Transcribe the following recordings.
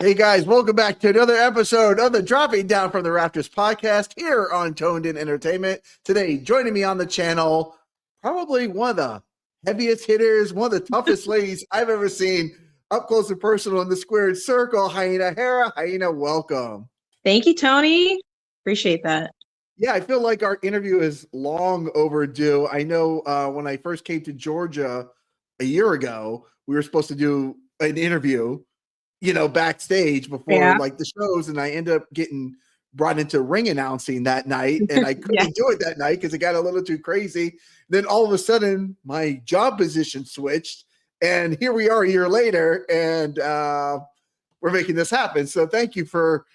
Hey guys, welcome back to another episode of the Dropping Down from the Rafters podcast here on Toned In Entertainment. Today, joining me on the channel, probably one of the heaviest hitters, one of the toughest ladies I've ever seen up close and personal in the squared circle, Hyena Hera. Hyena, welcome. Thank you, Tony. Appreciate that. Yeah, I feel like our interview is long overdue. I know when I first came to Georgia a year ago, we were supposed to do an interview, backstage before like the shows, and I ended up getting brought into ring announcing that night, and I couldn't do it that night because it got a little too crazy. Then all of a sudden, my job position switched, and here we are a year later, and we're making this happen. So thank you for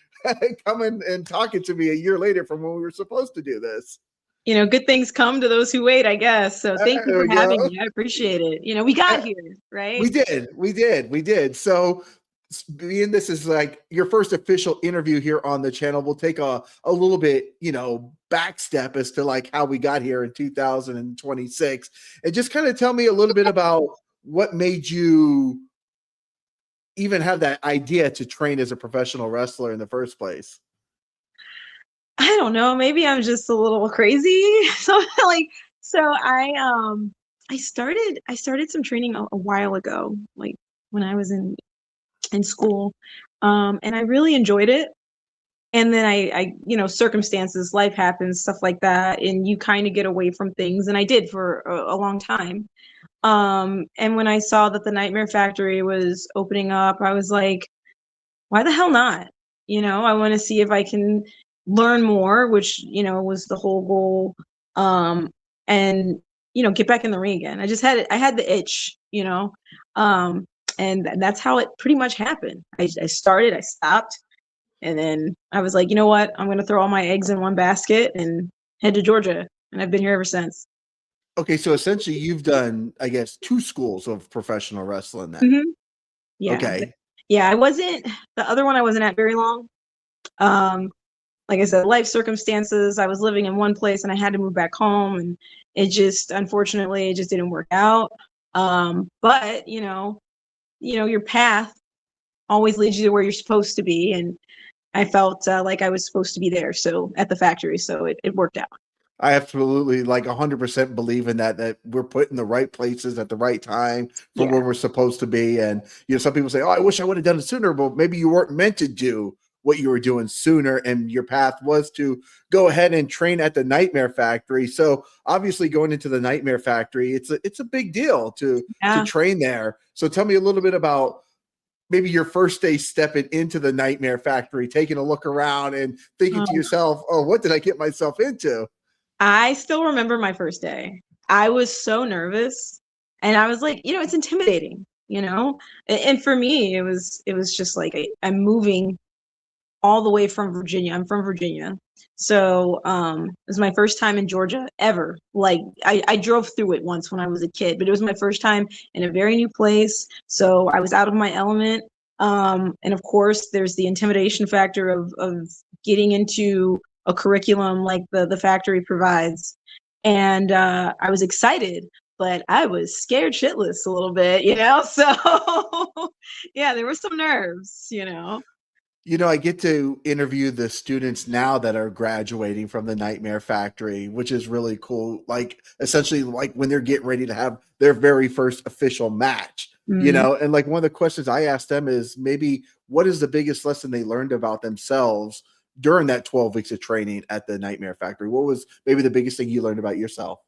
coming and talking to me a year later from when we were supposed to do this. Good things come to those who wait, I guess. So thank you for having me. I appreciate it. We got here, right? We did. So being this is like your first official interview here on the channel, we'll take a little bit, back step as to like how we got here in 2026, and just kind of tell me a little bit about what made you even have that idea to train as a professional wrestler in the first place. I don't know. Maybe I'm just a little crazy. So I started some training a while ago, like when I was in school, and I really enjoyed it. And then I circumstances, life happens, stuff like that, and you kind of get away from things, and I did for a long time. And when I saw that the Nightmare Factory was opening up, I was like, why the hell not? I want to see if I can learn more, which was the whole goal, and get back in the ring again. I had the itch, and that's how it pretty much happened. I started, I stopped, and then I was like, you know what? I'm going to throw all my eggs in one basket and head to Georgia. And I've been here ever since. Okay, so essentially you've done, I guess, 2 schools of professional wrestling then. Mm-hmm. Yeah. Okay. Yeah, the other one I wasn't at very long. Like I said, life circumstances, I was living in one place and I had to move back home, and unfortunately, it just didn't work out. But your path always leads you to where you're supposed to be. And I felt like I was supposed to be there. So at the factory. So it worked out. I absolutely 100% believe in that we're put in the right places at the right time for where we're supposed to be. And, some people say, oh, I wish I would have done it sooner, but maybe you weren't meant to do what you were doing sooner. And your path was to go ahead and train at the Nightmare Factory. So obviously going into the Nightmare Factory, it's a big deal to train there. So tell me a little bit about maybe your first day stepping into the Nightmare Factory, taking a look around and thinking to yourself, oh, what did I get myself into? I still remember my first day. I was so nervous, and I was like, it's intimidating, and for me, it was just like, I'm moving all the way from Virginia. I'm from Virginia. So it was my first time in Georgia ever. Like I drove through it once when I was a kid, but it was my first time in a very new place. So I was out of my element. And of course there's the intimidation factor of getting into a curriculum like the factory provides. And I was excited, but I was scared shitless a little bit, so yeah, there were some nerves, I get to interview the students now that are graduating from the Nightmare Factory, which is really cool. Like essentially like when they're getting ready to have their very first official match, and like one of the questions I asked them is maybe what is the biggest lesson they learned about themselves during that 12 weeks of training at the Nightmare Factory? What was maybe the biggest thing you learned about yourself?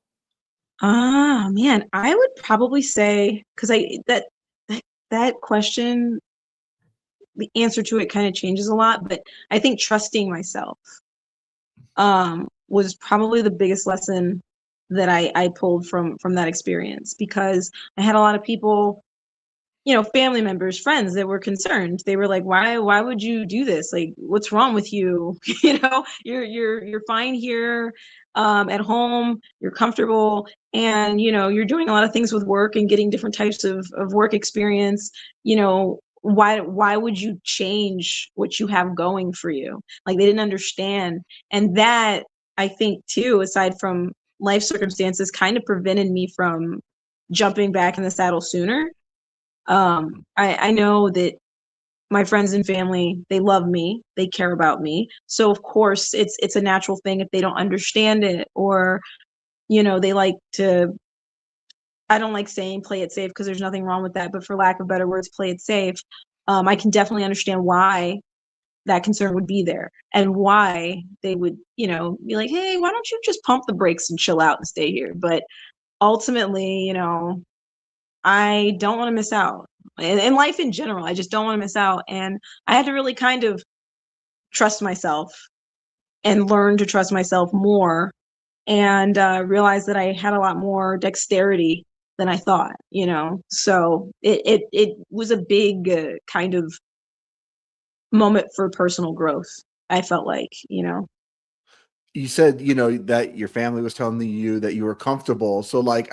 Man, I would probably say, because that question, the answer to it kind of changes a lot, but I think trusting myself was probably the biggest lesson that I pulled from that experience, because I had a lot of people, family members, friends that were concerned. They were like, why would you do this? Like, what's wrong with you? You're fine here at home, you're comfortable, and you're doing a lot of things with work and getting different types of work experience. Why would you change what you have going for you? Like, they didn't understand. And that, I think too, aside from life circumstances, kind of prevented me from jumping back in the saddle sooner. I know that my friends and family, they love me, they care about me. So of course it's a natural thing if they don't understand it, or they like to, I don't like saying play it safe because there's nothing wrong with that, but for lack of better words, play it safe. I can definitely understand why that concern would be there and why they would, be like, hey, why don't you just pump the brakes and chill out and stay here? But ultimately, I don't want to miss out. In life in general, I just don't want to miss out. And I had to really kind of trust myself and learn to trust myself more, and realize that I had a lot more dexterity than I thought, So it was a big kind of moment for personal growth, I felt like. You said, that your family was telling you that you were comfortable. So like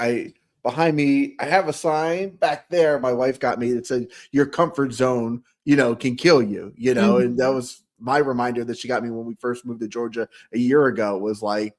behind me, I have a sign back there my wife got me that said your comfort zone, can kill you, and that Mhm. was my reminder that she got me when we first moved to Georgia a year ago, was like,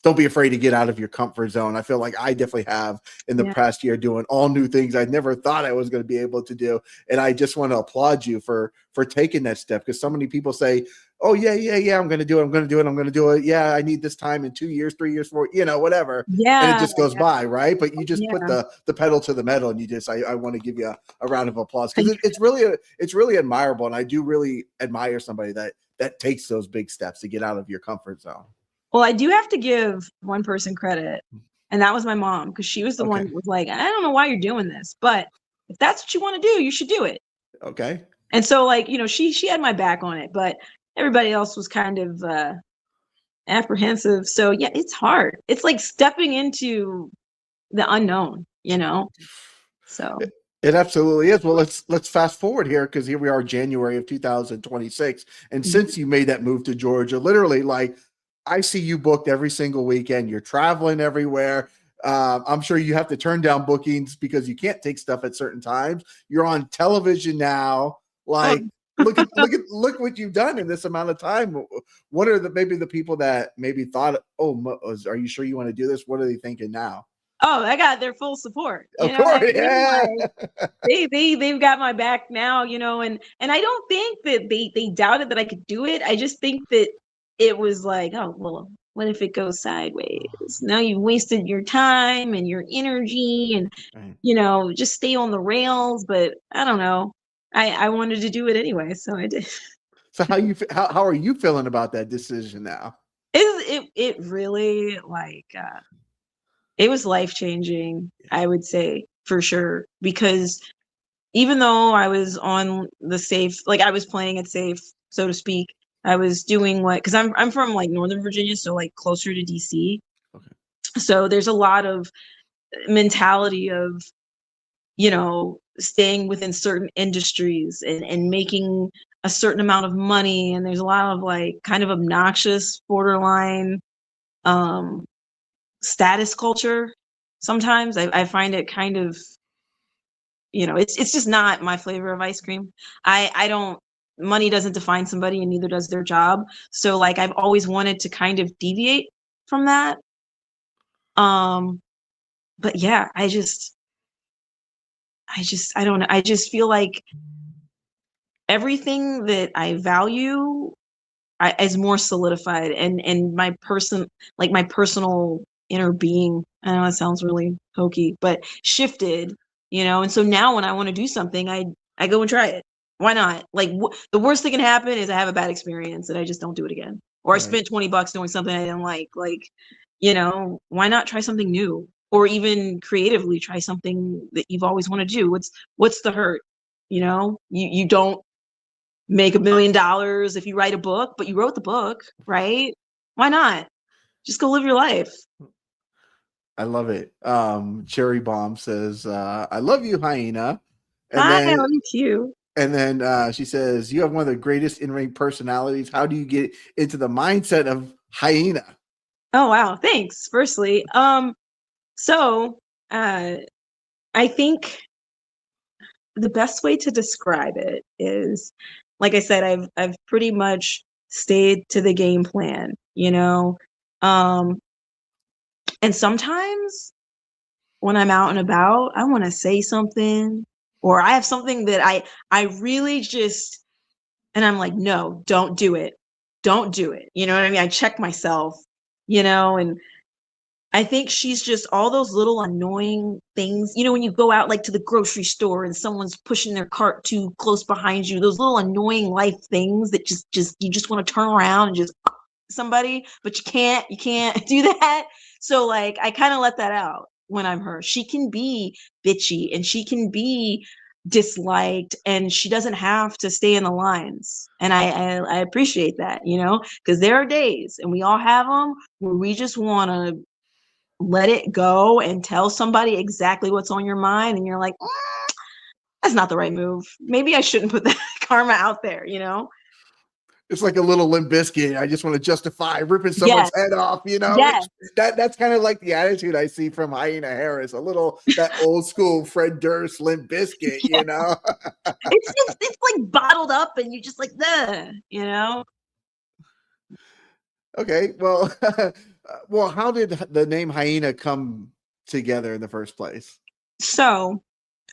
don't be afraid to get out of your comfort zone. I feel like I definitely have in the Yeah. past year, doing all new things I never thought I was going to be able to do. And I just want to applaud you for taking that step, because so many people say, oh yeah, I'm going to do it. I'm going to do it. I'm going to do it. Yeah, I need this time in 2 years, 3 years, whatever. And it Yeah. just goes by, right? But you just put Yeah. the pedal to the metal, and I want to give you a round of applause, because it's really admirable. And I do really admire somebody that takes those big steps to get out of your comfort zone. Well, I do have to give one person credit, and that was my mom, because she was the one Okay. that was like, I don't know why you're doing this, but if that's what you want to do, you should do it. Okay. And so, like, she had my back on it, but everybody else was kind of apprehensive. So yeah, it's hard. It's like stepping into the unknown. So It absolutely is. Well, let's fast forward here, because here we are, January of 2026, and mhm. since you made that move to Georgia, literally, like, I see you booked every single weekend. You're traveling everywhere. I'm sure you have to turn down bookings because you can't take stuff at certain times. You're on television now. Oh, Like, look what you've done in this amount of time. What are maybe the people that maybe thought, oh, are you sure you want to do this? What are they thinking now? oh, I got their full support. You Of know what course, I mean? yeah. Like they've got my back now, and I don't think that they doubted that I could do it. I just think that it was like, oh well, what if it goes sideways? Now you've wasted your time and your energy, and Right. just stay on the rails. But I don't know. I wanted to do it anyway, so I did. So how are you feeling about that decision now? It really it was life changing, I would say, for sure, because even though I was on the safe, like I was playing it safe, so to speak, I was doing what, because I'm from like Northern Virginia, so like closer to DC. Okay. So there's a lot of mentality of, staying within certain industries and making a certain amount of money. And there's a lot of like kind of obnoxious, borderline um status culture. Sometimes I find it kind of, it's just not my flavor of ice cream. I don't, money doesn't define somebody, and neither does their job. So like I've always wanted to kind of deviate from that. Um, but yeah, I don't know. I just feel like everything that I value is more solidified, and my personal inner being. I know it sounds really hokey, but shifted. And so now when I want to do something, I go and try it. Why not? Like the worst thing can happen is I have a bad experience and I just don't do it again, or I Right. spent $20 doing something I didn't like. Why not try something new, or even creatively try something that you've always wanted to do? What's the hurt? You don't make $1 million if you write a book, but you wrote the book, right? Why not? Just go live your life. I love it. Cherry Bomb says, I love you, Hyena. And Hi, I then love you too. she says, you have one of the greatest in-ring personalities. How do you get into the mindset of Hyena? Oh wow, thanks. Firstly, so uh, I think the best way to describe it is, like I said, I've pretty much stayed to the game plan. Um, and sometimes when I'm out and about, I want to say something, or I have something that I really just, and I'm like, no, don't do it. Don't do it. You know what I mean? I check myself, and I think she's just all those little annoying things. When you go out like to the grocery store and someone's pushing their cart too close behind you, those little annoying life things that just you just want to turn around and just somebody, but you can't do that. So like I kind of let that out when I'm her. She can be bitchy and she can be disliked and she doesn't have to stay in the lines. And I appreciate that, because there are days and we all have them where we just want to let it go and tell somebody exactly what's on your mind. And you're like, that's not the right move. Maybe I shouldn't put that karma out there, It's like a little Limp Bizkit. I just want to justify ripping someone's Yes. head off, Yes. That's kind of like the attitude I see from Hyena Hera. A little that old school Fred Durst Limp Bizkit, It's like bottled up and you just like, Okay, well, well, how did the name Hyena come together in the first place? So,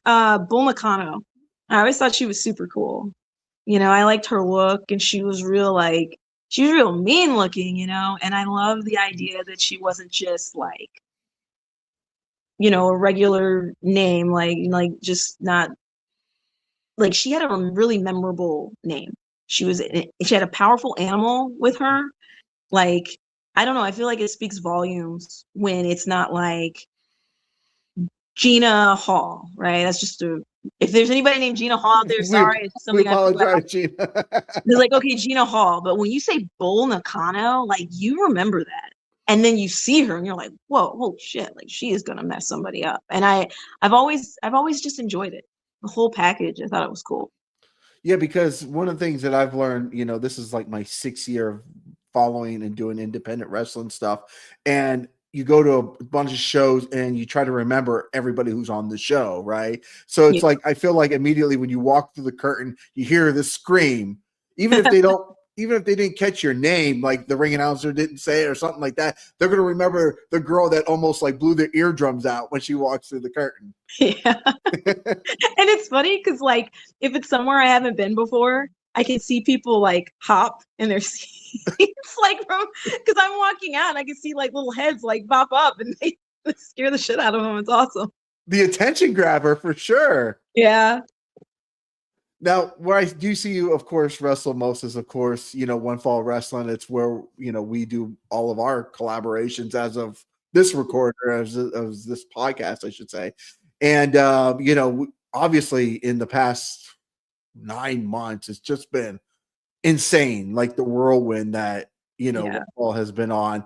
Bull Nakano, I always thought she was super cool. I liked her look and she was real mean looking, and I love the idea that she wasn't just like, a regular name, like just not like she had a really memorable name. She had a powerful animal with her. Like, I don't know, I feel like it speaks volumes when it's not like Gina Hall, right? That's just if there's anybody named Gina Hall out there, we sorry, it's just we something I feel like. apologize, Gina. They're like, okay, Gina Hall, but when you say Bull Nakano, like you remember that, and then you see her, and you're like, whoa, holy shit, like she is gonna mess somebody up. And I've always just enjoyed it, the whole package. I thought it was cool. Yeah, because one of the things that I've learned, this is like my 6th year of following and doing independent wrestling stuff. And you go to a bunch of shows and you try to remember everybody who's on the show, right? So it's Yeah. like I feel like immediately when you walk through the curtain, you hear the scream, even if they didn't catch your name, like the ring announcer didn't say it or something like that, they're gonna remember the girl that almost like blew their eardrums out when she walks through the curtain. Yeah. And it's funny because like if it's somewhere I haven't been before, I can see people like hop in their seats like from because I'm walking out and I can see like little heads like pop up and they scare the shit out of them. It's awesome. The attention grabber for sure. Yeah. Now, where I do see you, of course, wrestle most is, of course, One Fall Wrestling. It's where, we do all of our collaborations as of this recorder, as this podcast, I should say. And, obviously in the past 9 months, it's just been insane, like the whirlwind that, Yeah. One Fall has been on,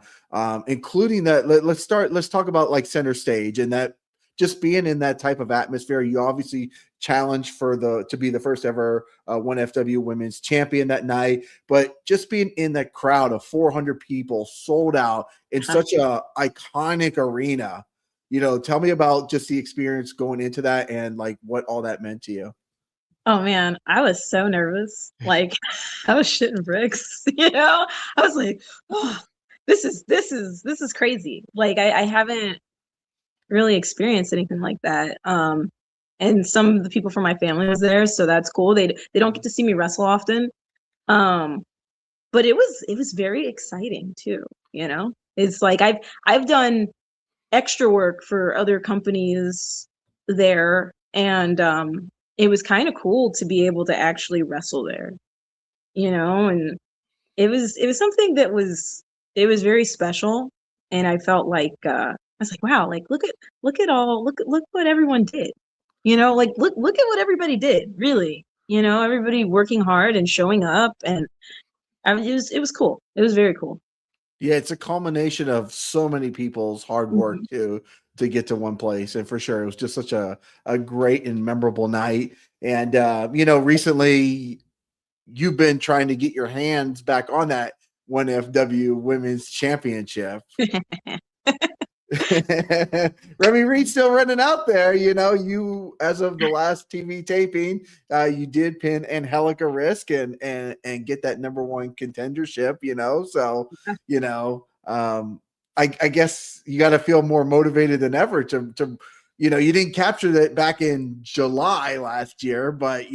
including that. Let's talk about like center stage and that just being in that type of atmosphere. You obviously challenged to be the first ever 1FW women's champion that night, but just being in that crowd of 400 people sold out in such a iconic arena, tell me about just the experience going into that and like what all that meant to you. Oh man, I was so nervous. Like I was shitting bricks, I was like, oh, this is crazy. Like I haven't really experienced anything like that. And some of the people from my family was there, so that's cool. They don't get to see me wrestle often. Um, but it was very exciting too, It's like I've done extra work for other companies there, and it was kind of cool to be able to actually wrestle there, and it was something that it was very special, and I felt like I was like, wow, like look what everyone did, like look at what everybody did, really, everybody working hard and showing up, and it was cool. It was very cool. Yeah, it's a culmination of so many people's hard work Mhm. to get to one place. And for sure, it was just such a great and memorable night. And recently you've been trying to get your hands back on that 1FW Women's Championship. Remy Reed's still running out there. You as of the last TV taping, you did pin Angelica Risk and get that #1 contendership. So I guess you got to feel more motivated than ever to you didn't capture that back in July last year, but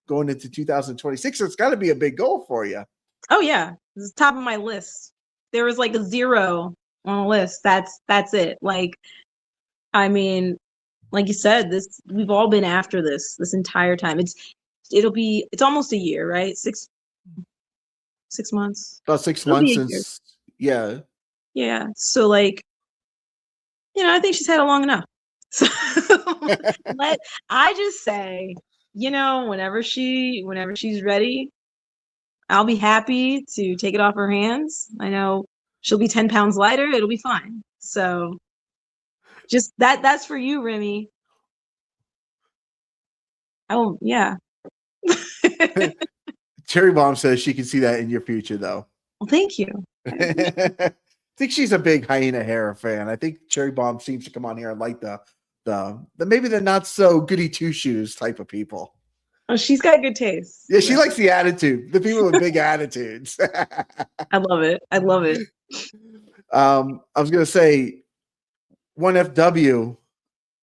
going into 2026, it's got to be a big goal for you. Oh yeah, this is top of my list. There was like a 0 on a list. That's it. Like, I mean, like you said, we've all been after this entire time. It's almost a year, right? 6 months. About 6 It'll months be a year. since, yeah. Yeah. So like, I think she's had it long enough. So I just say, whenever she's ready, I'll be happy to take it off her hands. I know she'll be 10 pounds lighter. It'll be fine. So just that's for you, Remy. Oh, yeah. Cherry Bomb says she can see that in your future, though. Well, thank you. I think she's a big Hyena Hera fan. I think Cherry Bomb seems to come on here and like the maybe the not so goody two shoes type of people. Oh, she's got good taste. Yeah, she likes the attitude. The people with big attitudes. I love it. I love it. I was gonna say 1FW.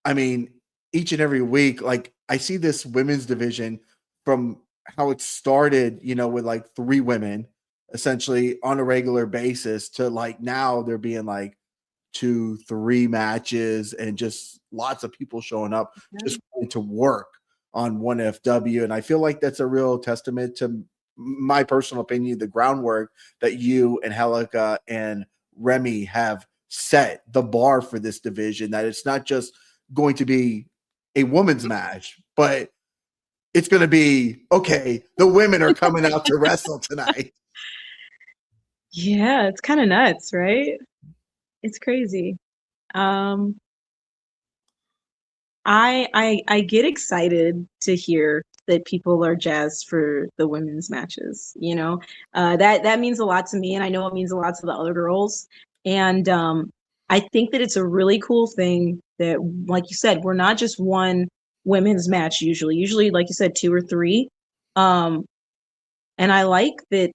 I mean, each and every week, like I see this women's division from how it started, with like 3 women essentially on a regular basis to like now there being like 2, 3 matches and just lots of people showing up just wanting to work on 1FW. And I feel like that's a real testament to my personal opinion, the groundwork that you and Helica and Remy have set the bar for this division, that it's not just going to be a women's match, but it's going to be, okay, the women are coming out to wrestle tonight. Yeah, it's kind of nuts, right? It's crazy. I get excited to hear that people are jazzed for the women's matches. That means a lot to me, and I know it means a lot to the other girls. And I think that it's a really cool thing that, like you said, we're not just one women's match usually. Usually, like you said, 2 or 3. And I like that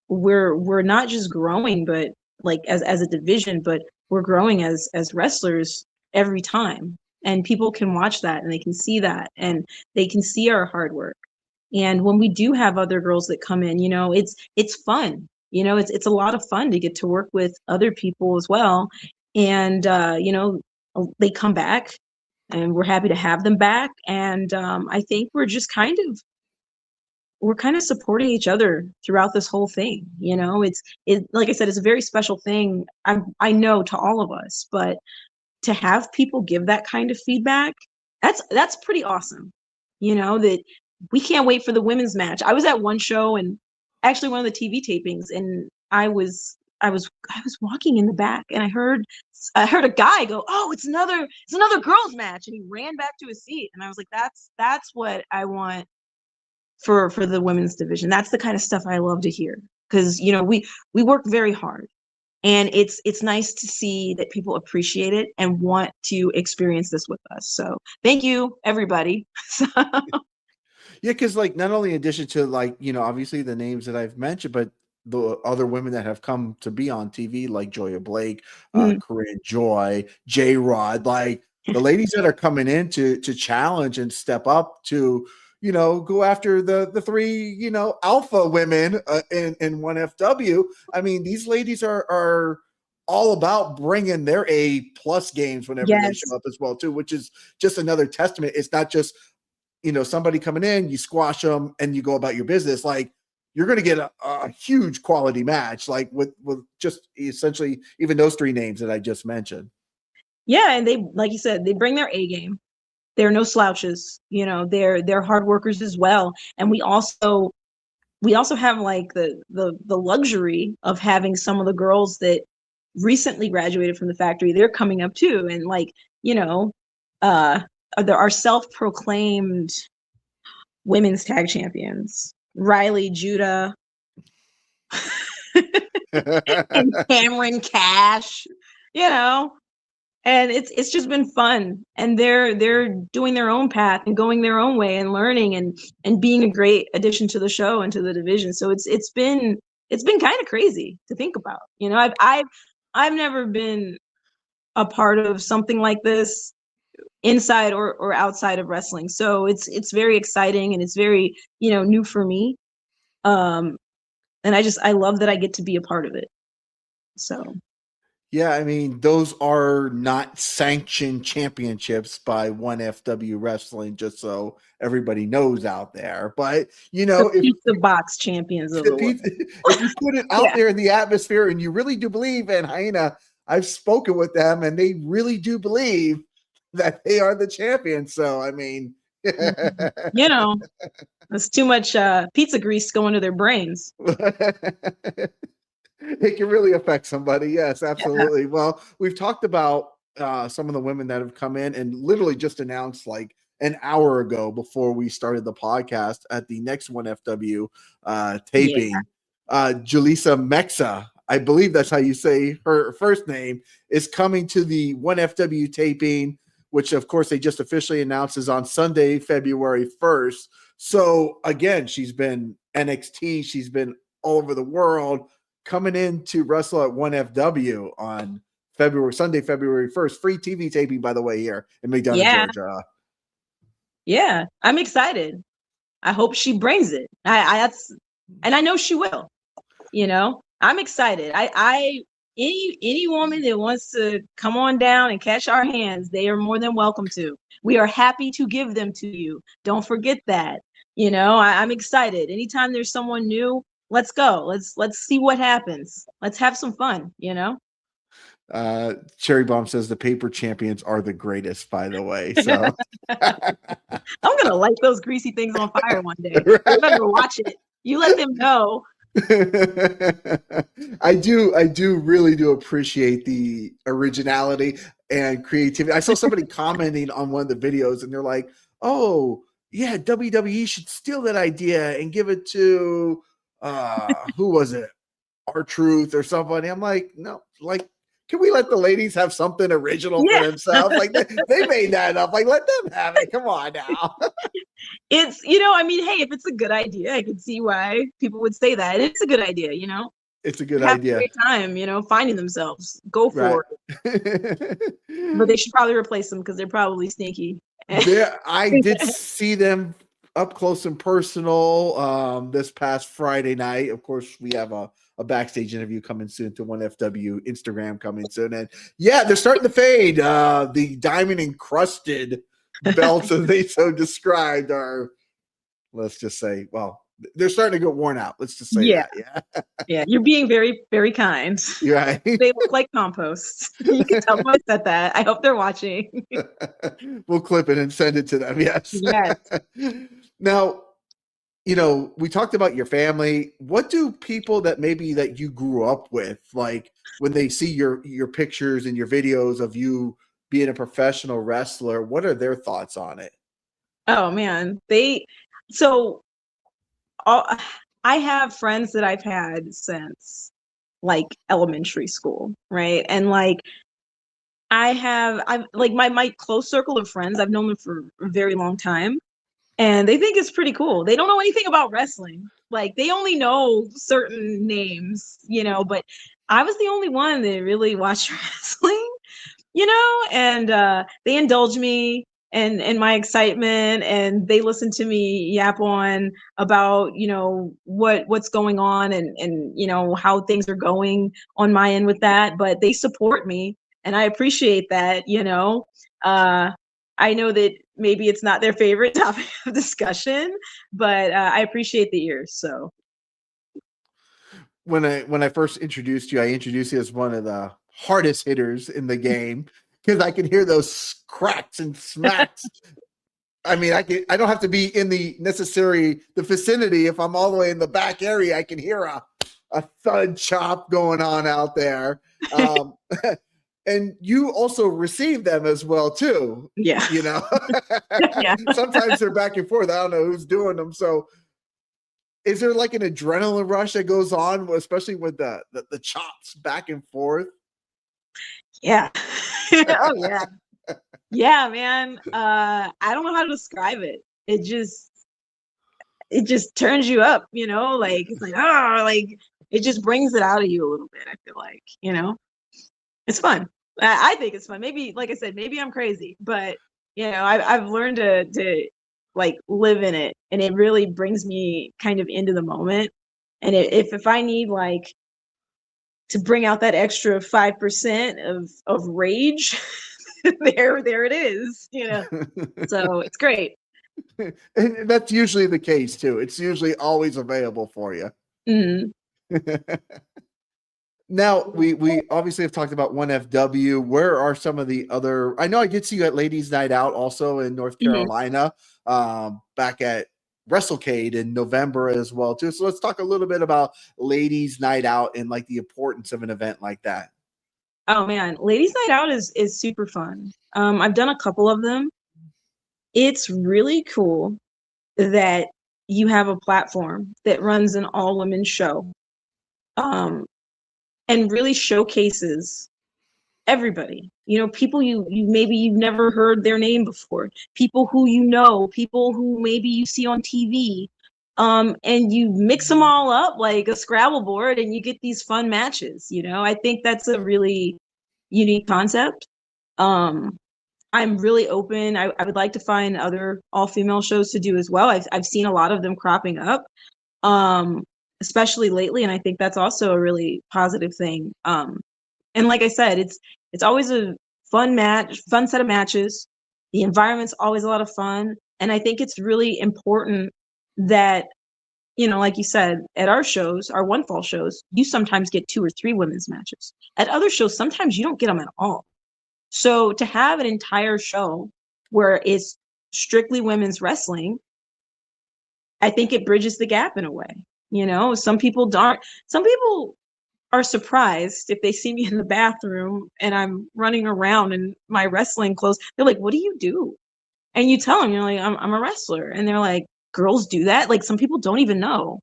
we're not just growing, but like as a division, but we're growing as wrestlers every time. And people can watch that and they can see that and they can see our hard work. And when we do have other girls that come in, it's fun. It's a lot of fun to get to work with other people as well. And they come back and we're happy to have them back. And I think we're kind of supporting each other throughout this whole thing. It like I said, it's a very special thing. I know to all of us, but to have people give that kind of feedback, that's pretty awesome. That we can't wait for the women's match. I was at one show and actually one of the TV tapings, and I was walking in the back and I heard a guy go, "Oh, it's another girls match," and he ran back to his seat, and I was like, that's what I want for the women's division. That's the kind of stuff I love to hear, because we work very hard, and it's nice to see that people appreciate it and want to experience this with us. So thank you, everybody. Yeah, because like not only in addition to like, obviously the names that I've mentioned, but the other women that have come to be on TV, like Joya Blake, Corinne Joy, J Rod, like the ladies that are coming in to challenge and step up to, go after the 3, alpha women in 1FW. I mean, these ladies are all about bringing their A+ games whenever they show up as well too, which is just another testament. It's not just somebody coming in, you squash them and you go about your business. Like, you're going to get a huge quality match, like with just essentially even those 3 names that I just mentioned. Yeah, and they, like you said, they bring their A game. They're no slouches. They're hard workers as well. And we also have like the luxury of having some of the girls that recently graduated from the factory. They're coming up too, and like there are self-proclaimed women's tag champions, Riley Judah and Cameron Cash, and it's just been fun, and they're doing their own path and going their own way and learning and being a great addition to the show and to the division. So it's been kind of crazy to think about. I've never been a part of something like this inside or outside of wrestling. So it's very exciting and it's very, new for me. And I love that I get to be a part of it. So Yeah, I mean, those are not sanctioned championships by 1FW Wrestling, just so everybody knows out there. But, the if pizza box champions of the world. if you put it out Yeah. there in the atmosphere and you really do believe in Hyena, I've spoken with them and they really do believe that they are the champions. So, I mean, There's too much pizza grease going to their brains. it can really affect somebody. Yes, Yeah. absolutely. Well, we've talked about some of the women that have come in and literally just announced like an hour ago before we started the podcast at the next 1FW taping. Julissa Mexa, I believe that's how you say her first name, is coming to the 1FW taping, which of course they just officially announced is on Sunday, February 1st. So again, she's been NXT, she's been all over the world, coming in to wrestle at 1FW on Sunday, February 1st. Free TV taping, by the way, here in McDonough, Georgia. Yeah, I'm excited. I hope she brings it. And I know she will. I'm excited. Any woman that wants to come on down and catch our hands, they are more than welcome to. We are happy to give them to you. Don't forget that. I'm excited. Anytime there's someone new, let's go. Let's see what happens. Let's have some fun. Cherry Bomb says the paper champions are the greatest, by the way. So I'm gonna light those greasy things on fire one day. Right. You better watch it. You let them know. I do really do appreciate the originality and creativity. I saw somebody commenting on one of the videos and they're like, oh yeah, WWE should steal that idea and give it to who was it? R-Truth or somebody. I'm like, no, like, can we let the ladies have something original for themselves? Like they made that up. Like, let them have it. Come on now. It's, hey, if it's a good idea, I can see why people would say that. It's a good idea, It's a good idea. A great time, finding themselves. Go for it. But they should probably replace them because they're probably sneaky. I did see them up close and personal this past Friday night. Of course, we have a backstage interview coming soon to 1FW Instagram coming soon. And yeah, they're starting to fade. The diamond encrusted belts, as they so described, are, let's just say, well, they're starting to get worn out. Let's just say that. Yeah. Yeah. You're being very, very kind. You're right. They look like compost. You can tell them I said that. I hope they're watching. We'll clip it and send it to them. Yes. Yes. Now, we talked about your family. What do people that you grew up with, like when they see your pictures and your videos of you being a professional wrestler, what are their thoughts on it? Oh man, I have friends that I've had since like elementary school, right? And like I've like my close circle of friends, I've known them for a very long time. And they think it's pretty cool. They don't know anything about wrestling. Like they only know certain names, but I was the only one that really watched wrestling, and they indulge me and my excitement, and they listen to me yap on about, what's going on and how things are going on my end with that. But they support me and I appreciate that, I know that maybe it's not their favorite topic of discussion, but I appreciate the ears. So when I first introduced you, I introduced you as one of the hardest hitters in the game because I can hear those cracks and smacks. I mean, I don't have to be in the vicinity. If I'm all the way in the back area, I can hear a thud chop going on out there. And you also receive them as well too. Yeah. Yeah. Sometimes they're back and forth. I don't know who's doing them. So is there like an adrenaline rush that goes on, especially with the chops back and forth? Yeah. Oh yeah. Yeah, man. I don't know how to describe it. It just turns you up, like it's like, like it just brings it out of you a little bit. I feel like, it's fun. I think it's fun. Maybe, like I said, maybe I'm crazy, but I've learned to like live in it, and it really brings me kind of into the moment. And if I need like to bring out that extra 5% of rage, there it is, So it's great. And that's usually the case too. It's usually always available for you. Mhm. Now we obviously have talked about 1FW. Where are some of the other? I know I did see you at Ladies Night Out also in North Mhm. Carolina, back at WrestleCade in November as well too. So let's talk a little bit about Ladies Night Out and like the importance of an event like that. Oh man, Ladies Night Out is super fun. I've done a couple of them. It's really cool that you have a platform that runs an all women show, um, and really showcases everybody. People you maybe you've never heard their name before, people who people who maybe you see on TV, and you mix them all up like a Scrabble board, and you get these fun matches. I think that's a really unique concept. Um, I'm really open. I would like to find other all-female shows to do as well. I've seen a lot of them cropping up, um, especially lately, and I think that's also a really positive thing. And like I said, it's always a fun set of matches. The environment's always a lot of fun, and I think it's really important that like you said, at our shows, our one fall shows, you sometimes get 2 or 3 women's matches. At other shows, sometimes you don't get them at all. So to have an entire show where it's strictly women's wrestling, I think it bridges the gap in a way. Some people are surprised if they see me in the bathroom and I'm running around in my wrestling clothes. They're like, "What do you do?" And you tell them, you're like, I'm a wrestler. And they're like, "Girls do that?" Like some people don't even know.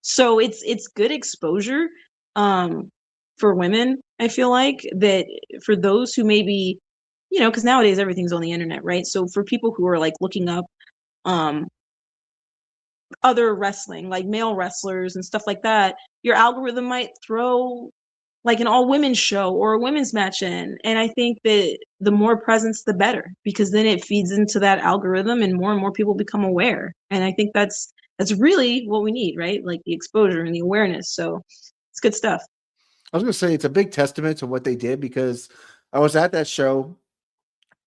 So it's good exposure, um, for women. I feel like that for those who maybe, because nowadays everything's on the internet, right? So for people who are like looking up um other wrestling, like male wrestlers and stuff like that, your algorithm might throw like an all women's show or a women's match in. And I think that the more presence, the better, because then it feeds into that algorithm and more people become aware. And I think that's really what we need, right? Like the exposure and the awareness. So it's good stuff. I was going to say it's a big testament to what they did because I was at that show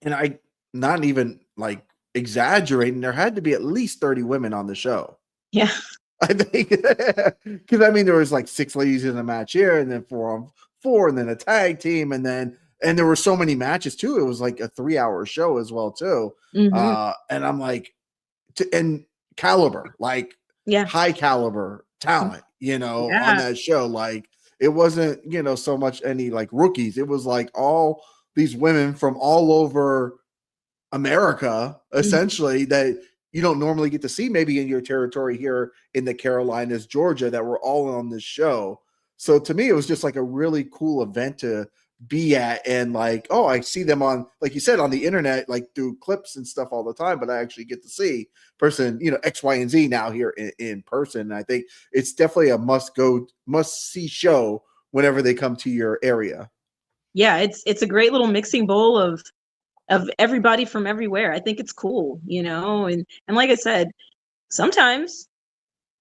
and I not even like exaggerating. There had to be at least 30 women on the show. Yeah. I think because I mean there was like 6 ladies in the match here, and then 4 on 4, and then a tag team, and there were so many matches too. It was like a 3-hour show as well too. Hmm. And I'm like, and caliber, like Yeah. high caliber talent, on Yeah. that show. Like it wasn't, so much any like rookies. It was like all these women from all over America, Mhm. essentially, that you don't normally get to see maybe in your territory here in the Carolinas, Georgia, that were all on this show. So to me, it was just like a really cool event to be at. And like, oh, I see them on, like you said, on the internet, like through clips and stuff all the time, but I actually get to see person, X, Y, and Z now here in person. And I think it's definitely a must see show whenever they come to your area. Yeah. It's a great little mixing bowl of everybody from everywhere. I think it's cool, and like I said, sometimes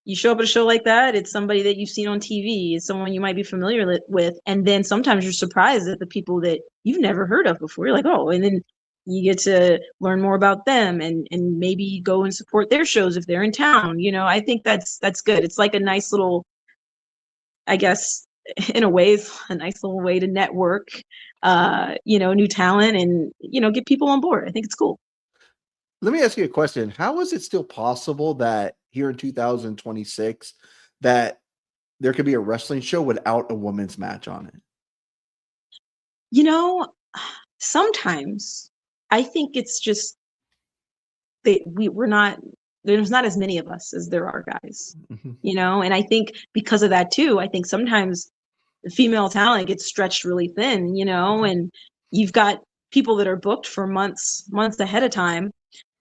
you show up at a show like that, it's somebody that you've seen on TV, it's someone you might be familiar with, and then sometimes you're surprised at the people that you've never heard of before. You're like, oh, and then you get to learn more about them and maybe go and support their shows if they're in town. I think that's good. It's like a nice little, I guess, in a way, it's a nice little way to network, new talent and, get people on board. I think it's cool. Let me ask you a question. How is it still possible that here in 2026 that there could be a wrestling show without a women's match on it? You know, sometimes I think it's just that we're not there's not as many of us as there are guys, Mhm. and I think because of that too, I think sometimes the female talent gets stretched really thin, and you've got people that are booked for months ahead of time,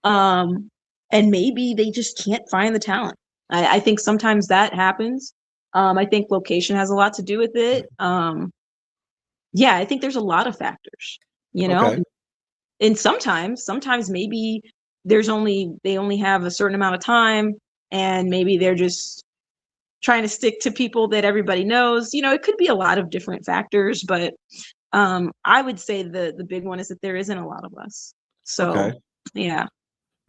um, and maybe they just can't find the talent. I think sometimes that happens. I think location has a lot to do with it. Yeah, I think there's a lot of factors, you know, Okay. and sometimes maybe they only have a certain amount of time, and maybe they're just trying to stick to people that everybody knows. You know, it could be a lot of different factors, but I would say the big one is that there isn't a lot of us. So Okay. yeah.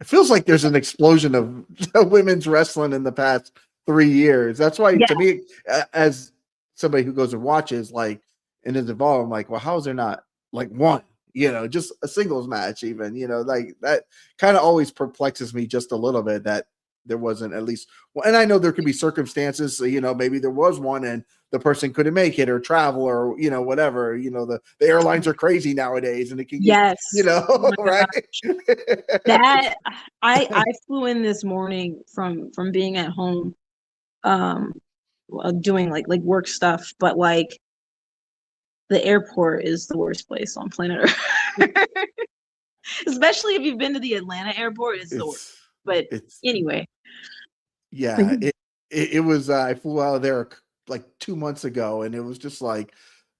It feels like there's an explosion of women's wrestling in the past 3 years. That's why, Yeah. to me, as somebody who goes and watches, like, and is involved, I'm like, well, how is there not like one? Just a singles match, even. Like that kind of always perplexes me just a little bit that there wasn't at least well, and I know there could be circumstances, so, maybe there was one and the person couldn't make it or travel or whatever. The airlines are crazy nowadays and it can get, Yes. Oh my right? gosh. That I flew in this morning from being at home, um doing like work stuff, but like the airport is the worst place on planet Earth. Especially if you've been to the Atlanta airport, it's the worst. it's But it's anyway. yeah, it was I flew out of there like 2 months ago and it was just like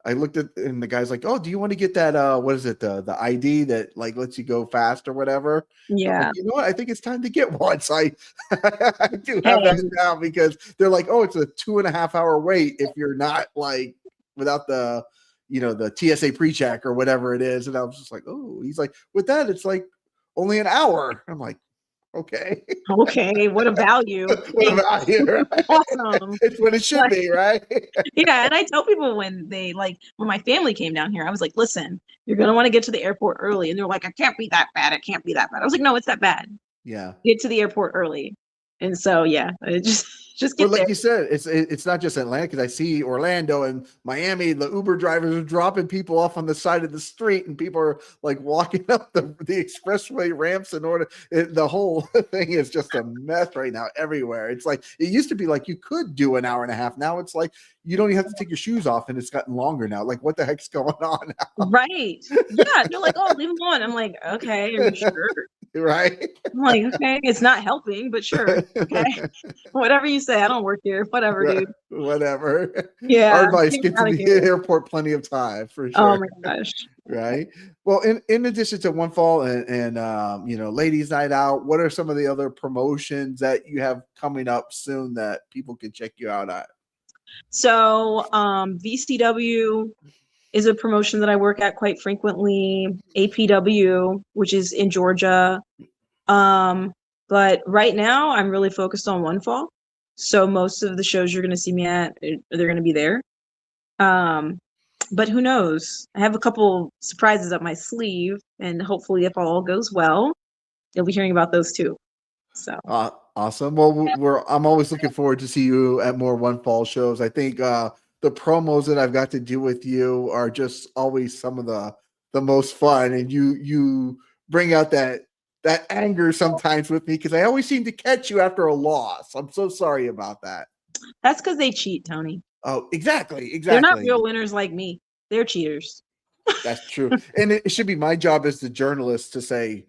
I looked at and the guy's like, oh, do you want to get that what is it, the ID that like lets you go fast or whatever? I'm like, Yeah. you know what? I think it's time to get one. So I do have Hey, that now because they're like, oh, it's a 2.5 hour wait if you're not like without the TSA pre-check or whatever it is. And I was just like, oh, he's like, with that, it's like only an hour. I'm like, okay. okay, what a value. What Thanks. about you? Right? Awesome. It's what it should Like, be, right? yeah, and I tell people when my family came down here, I was like, listen, you're gonna want to get to the airport early. And they're like, it can't be that bad. It can't be that bad. I was like, no, it's that bad. Yeah. Get to the airport early. And so yeah, just But get like there. you said, it's not just Atlanta because I see Orlando and Miami. The Uber drivers are dropping people off on the side of the street, and people are like walking up the expressway ramps in order. The whole thing is just a mess right now everywhere. It's like it used to be like you could do an hour and a half. Now it's like you don't even have to take your shoes off, and it's gotten longer now. Like what the heck's going on Right. Yeah. They're like, oh, leave them on. I'm like, okay, are you now? sure? Right? I'm like, okay, it's not helping, but sure. Okay. Whatever you say. I don't work here. Whatever, Right, dude. whatever. Our Yeah. advice: Get me get to out of the here. airport plenty of time for Oh sure. my gosh. Right. Well, in addition to One Fall and Ladies Night Out, what are some of the other promotions that you have coming up soon that people can check you out at? So, VCW is a promotion that I work at quite frequently. APW, which is in Georgia. Um, but right now I'm really focused on One Fall. So most of the shows you're going to see me at, they're going to be there. Um, but who knows? I have a couple surprises up my sleeve, and hopefully, if all goes well, you'll be hearing about those too. So, Awesome. Well, I'm always looking forward to see you at more One Fall shows. I think the promos that I've got to do with you are just always some of the most fun, and you bring out that anger sometimes with me because I always seem to catch you after a loss. I'm so sorry about that. that's because they cheat, Tony. Oh, exactly, They're not exactly. real winners like me. They're cheaters. That's true. And it should be my job as the journalist to say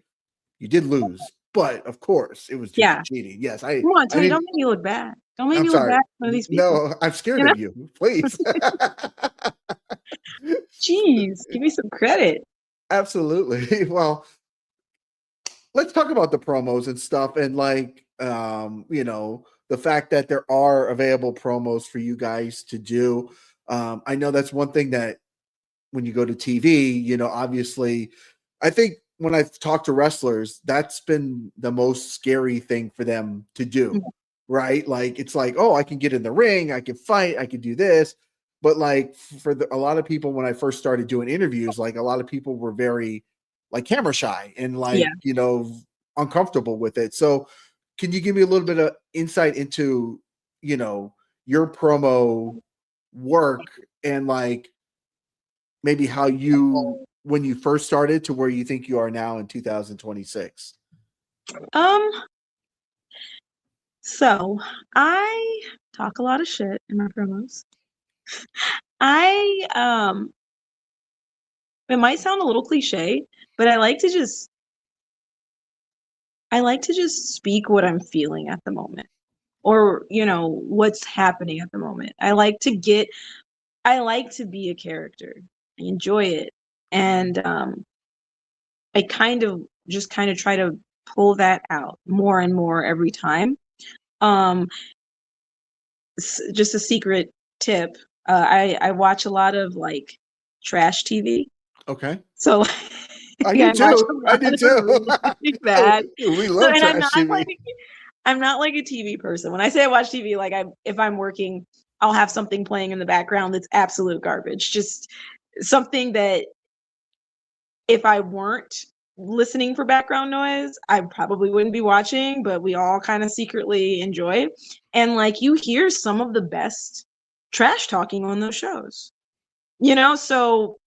you did lose, but of course it was due to Yeah. cheating. Yes, I Come on, I Tony. didn't. Don't make me look bad. Don't make I'm me look sorry. bad for one of these people. No, I'm scared You know? of you. Please. Jeez, give me some credit. Absolutely. Well, let's talk about the promos and stuff and like the fact that there are available promos for you guys to do. I know that's one thing that when you go to TV, obviously, I think when I've talked to wrestlers, that's been the most scary thing for them to do, right? Like, it's like, oh, I can get in the ring, I can fight, I can do this. But like for a lot of people, when I first started doing interviews, like a lot of people were very like camera shy and Yeah. like, uncomfortable with it. So can you give me a little bit of insight into, you know, your promo work and like maybe how you when you first started to where you think you are now in 2026? Um, so I talk a lot of shit in my promos. I it might sound a little cliche, but I like to just speak what I'm feeling at the moment, or what's happening at the moment. I like to be a character. I enjoy it. And I kind of try to pull that out more and more every time. Um, just a secret tip. I watch a lot of like trash TV. Okay. So I yeah, do I watch a too. I lot do of too. really bad. We So, love and trash TV. I'm not like a TV person. When I say I watch TV, like if I'm working, I'll have something playing in the background that's absolute garbage. Just something that if I weren't listening for background noise, I probably wouldn't be watching, but we all kind of secretly enjoy. And like you hear some of the best trash talking on those shows. So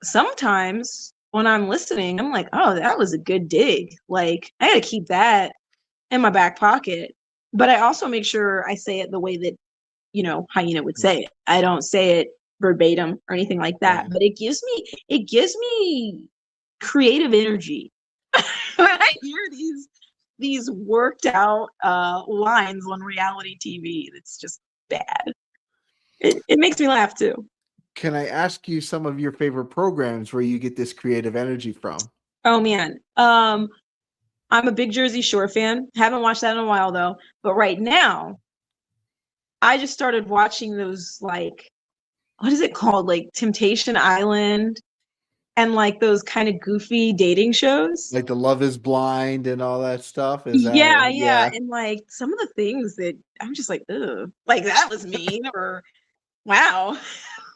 sometimes when I'm listening, I'm like, oh, that was a good dig. Like I gotta keep that in my back pocket. But I also make sure I say it the way that, Hyena would say it. I don't say it verbatim or anything like that. Right. But it gives me creative energy when I hear these worked out lines on reality TV. It's just bad. It makes me laugh too. Can I ask you some of your favorite programs where you get this creative energy from? Oh man. I'm a big Jersey Shore fan. Haven't watched that in a while though. But right now, I just started watching those like what is it called? Like Temptation Island and like those kind of goofy dating shows. Like the Love is Blind and all that stuff? Is Yeah, that, yeah. yeah. And like some of the things that I'm just like, ugh, like that was mean or wow.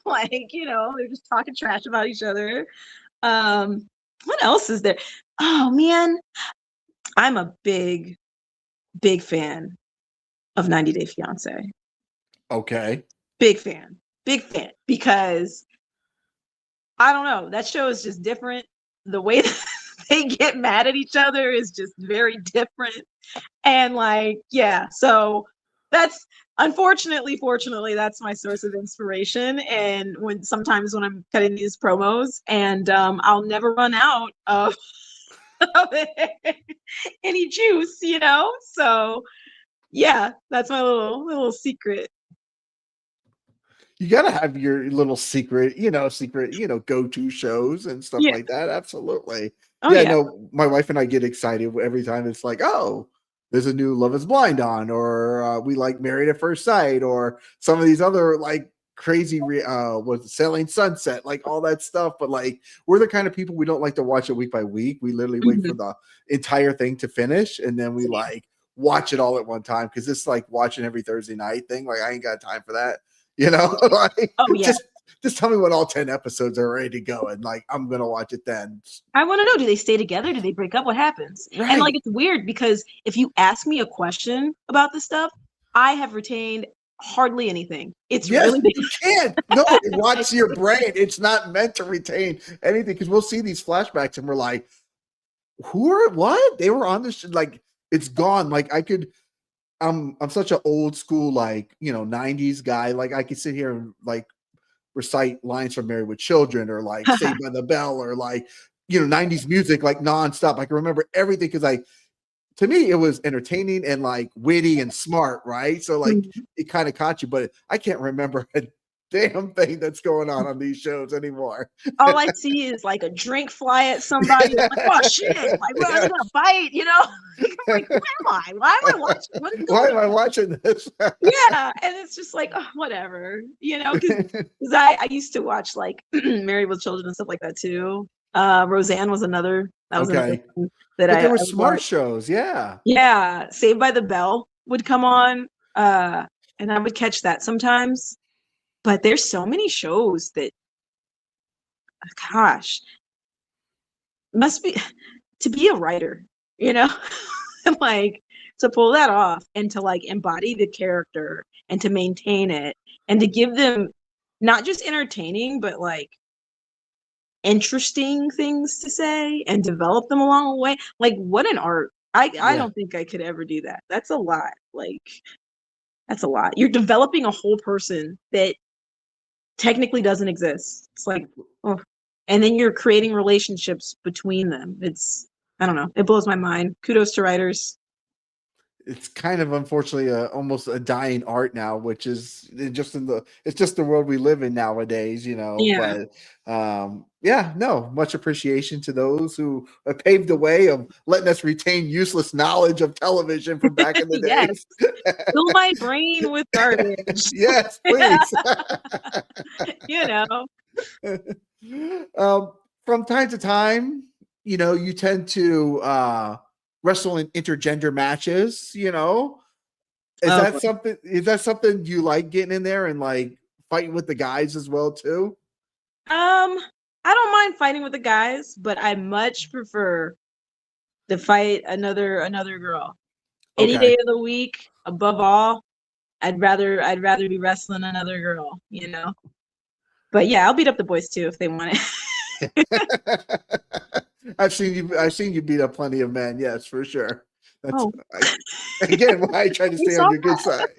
Like, they're just talking trash about each other. Um, what else is there? Oh man, I'm a big, big fan of 90 Day Fiance. Okay. Big fan. Big fan. Because I don't know, that show is just different. The way that they get mad at each other is just very different. And like, yeah, so that's fortunately, that's my source of inspiration. And sometimes when I'm cutting these promos, and I'll never run out of, of any juice. So yeah, that's my little secret. You got to have your little secret, go-to shows and stuff Yeah. like that. Absolutely. Oh Yeah, yeah. no, my wife and I get excited every time it's like, oh, there's a new Love is Blind on, or we like Married at First Sight, or some of these other like crazy, was Selling Sunset, like all that stuff. But like, we're the kind of people, we don't like to watch it week by week. We literally wait for Mhm. the entire thing to finish, and then we like watch it all at one time because it's like watching every Thursday night thing. Like, I ain't got time for that. Like Oh yeah. just tell me when all 10 episodes are ready to go, and like I'm gonna watch it then. I want to know, do they stay together? Do they break up? What happens? And like, Right. it's weird because if you ask me a question about this stuff, I have retained hardly anything. It's Yes, really big. you can't. No, it rots your brain. It's not meant to retain anything because we'll see these flashbacks and we're like, who are what? They were on this like it's gone. Like I'm such an old school, like 90s guy. Like I could sit here and like recite lines from Married with Children or like Saved by the Bell or like 90s music like nonstop. I can remember everything because to me it was entertaining and like witty and smart, right? So like it kind of caught you, but I can't remember a damn thing that's going on these shows anymore. All I see is like a drink fly at somebody. I'm like, oh shit! Like, well, are they gonna bite? I'm like, where am I? Why am I watching? What is Why going am I on? watching this? Yeah, and it's just like, oh, whatever. Because I used to watch like Married with Children and stuff like that too. Roseanne was another. That was another Okay, one that but I there were smart watched. shows. Yeah. Yeah, Saved by the Bell would come on, and I would catch that sometimes. But there's so many shows that, gosh, must be to be a writer, you know, like to pull that off and to like embody the character and to maintain it and to give them not just entertaining, but like interesting things to say and develop them along the way. Like, what an art. I Yeah. don't think I could ever do that. That's a lot. Like, that's a lot. You're developing a whole person that technically doesn't exist. It's like, oh, and then you're creating relationships between them. I don't know. It blows my mind. Kudos to writers. it's kind of unfortunately almost a dying art now, which is it's just the world we live in nowadays, Yeah. But yeah, no, much appreciation to those who have paved the way of letting us retain useless knowledge of television from back in the Yes. days. Fill my brain with garbage. Yes, please. You know. From time to time, you tend to wrestle in intergender matches, Oh boy. is that something you like getting in there and like fighting with the guys as well too? I don't mind fighting with the guys, but I much prefer to fight another girl. Any day Okay. of the week, above all, I'd rather be wrestling another girl, you know. But yeah, I'll beat up the boys too if they want it. I've seen you beat up plenty of men, yes, for sure. That's Oh, again why I try to we stay saw on your good side.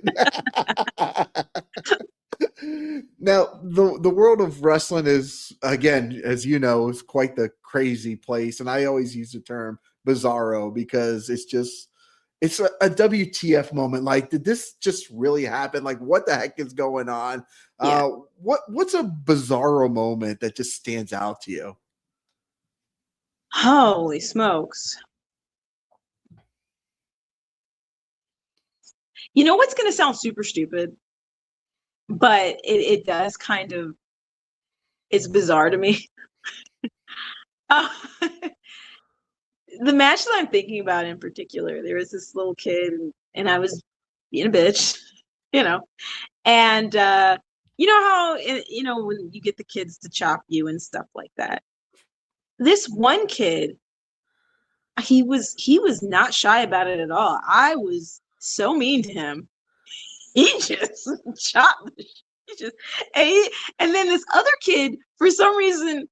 Now, the world of wrestling is, again, as you know, is quite the crazy place, and I always use the term bizarro because it's a WTF moment. Like, did this just really happen? Like, what the heck is going on? yeah. What's a bizarro moment that just stands out to you? Holy smokes. You know what's going to sound super stupid, but it does kind of, it's bizarre to me. Uh, the match that I'm thinking about in particular, there was this little kid, and I was being a bitch, you know, and you know how when you get the kids to chop you and stuff like that. This one kid, he was not shy about it at all. I was so mean to him. He just chopped. He just and then this other kid, for some reason,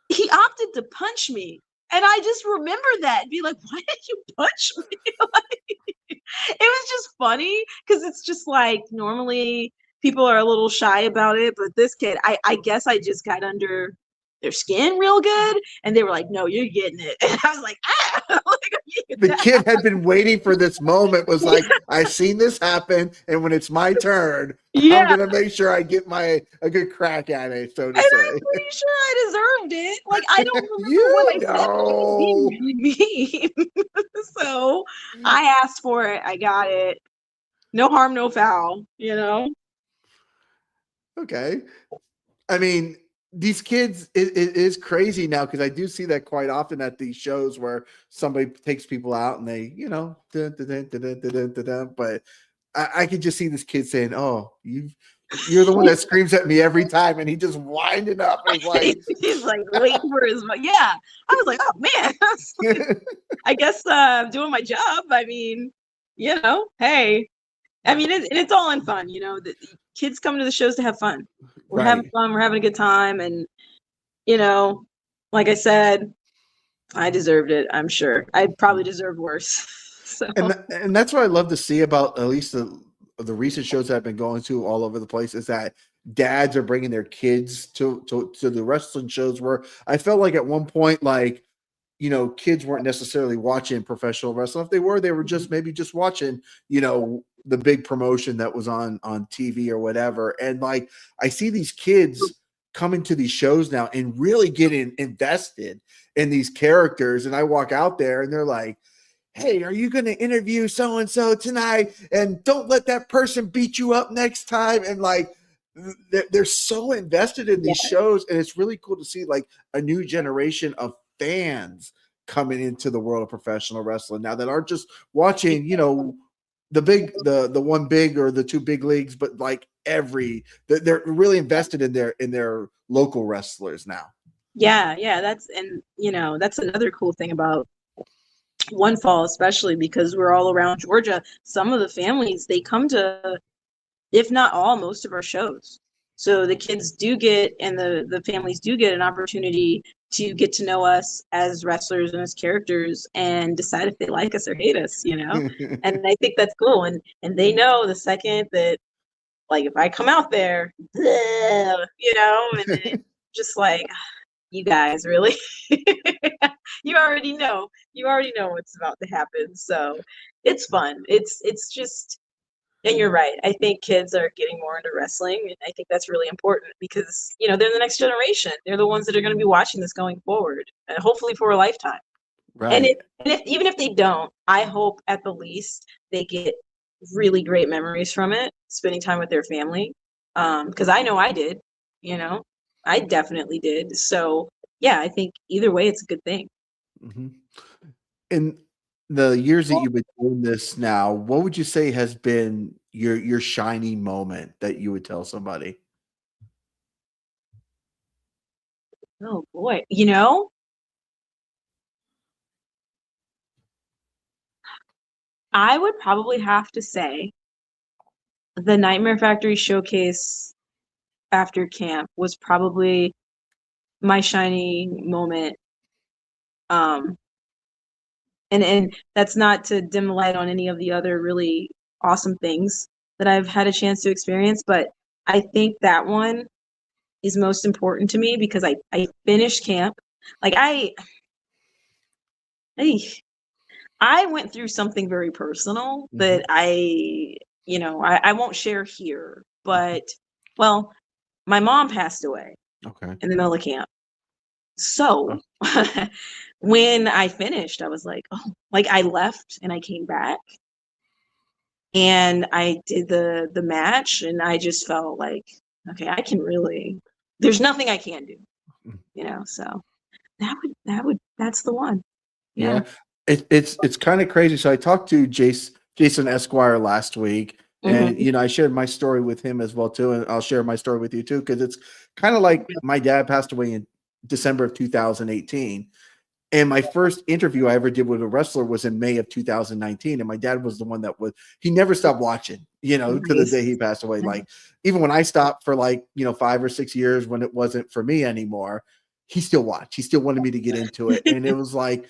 he opted to punch me. And I just remember that, be like, why did you punch me? Like, it was just funny because it's just like normally people are a little shy about it, but this kid, I guess I just got under their skin real good, and they were like, "No, you're getting it," and I was like, "Ah!" Like, The kid had been waiting for this moment, was like, I've seen this happen, and when it's my turn, I'm yeah, gonna make sure I get a good crack at it, so to and I'm say. pretty sure I deserved it. Like, I don't remember what You I said, but I was being know. really mean. So I asked for it. I got it. No harm, no foul, you know? Okay. I mean, these kids, it is crazy now because I do see that quite often at these shows where somebody takes people out and they, dun, dun, dun, dun, dun, dun, dun, dun, dun, but I could just see this kid saying, "Oh, you're the one that screams at me every time," and he just winding up and is like, He's like waiting for his, yeah. I was like, oh man, I guess I'm doing my job. I mean, hey, I mean, and it's all in fun, the kids come to the shows to have fun. We're having right. fun. We're having a good time. And, you know, like I said, I deserved it. I'm sure I probably deserved worse. So, And that's what I love to see about at least the recent shows that I've been going to all over the place is that dads are bringing their kids to the wrestling shows where I felt like at one point like kids weren't necessarily watching professional wrestling. If they were just maybe just watching, the big promotion that was on TV or whatever. And like I see these kids coming to these shows now and really getting invested in these characters. And I walk out there and they're like, "Hey, are you going to interview so and so tonight? And don't let that person beat you up next time." And like, they're so invested in these yeah, shows, and it's really cool to see like a new generation of fans coming into the world of professional wrestling now that aren't just watching, the one big or the two big leagues, but like they're really invested in their local wrestlers now. yeah. That's another cool thing about One Fall, especially because we're all around Georgia. Some of the families, they come to, if not all, most of our shows. So the kids do get, and the families do get an opportunity to get to know us as wrestlers and as characters and decide if they like us or hate us, And I think that's cool. And they know the second that, like, if I come out there, and just like, you guys, really? You already know. You already know what's about to happen. So it's fun. It's just, and you're right. I think kids are getting more into wrestling, and I think that's really important because, you know, they're the next generation. They're the ones that are going to be watching this going forward, and hopefully for a lifetime. And Right. if even if they don't, I hope at the least they get really great memories from it, spending time with their family. Because I know I did, you know, I definitely did. So yeah, I think either way, it's a good thing. Hmm. In the years that you've been doing this now, what would you say has been your shining moment that you would tell somebody? Oh boy, you know, I would probably have to say the Nightmare Factory showcase after camp was probably my shining moment. Um, and that's not to dim the light on any of the other really awesome things that I've had a chance to experience, but I think that one is most important to me because I finished camp. Like I I went through something very personal Mhm. that I won't share here, but well, my mom passed away Okay. in the middle of camp. Oh, So when I finished, I was like, oh, like I left and I came back and I did the match and I just felt like, okay, I can really, there's nothing I can do, mm, so that's the one. Yeah. yeah. It's kind of crazy. So I talked to Jason Esquire last week, and Hmm. I shared my story with him as well too, and I'll share my story with you too because it's kind of like my dad passed away in December of 2018. And my first interview I ever did with a wrestler was in May of 2019. And my dad was the one that he never stopped watching, to the day he Nice. passed away. Like, even when I stopped for like, 5 or 6 years when it wasn't for me anymore, he still watched. He still wanted me to get into it. And it was like,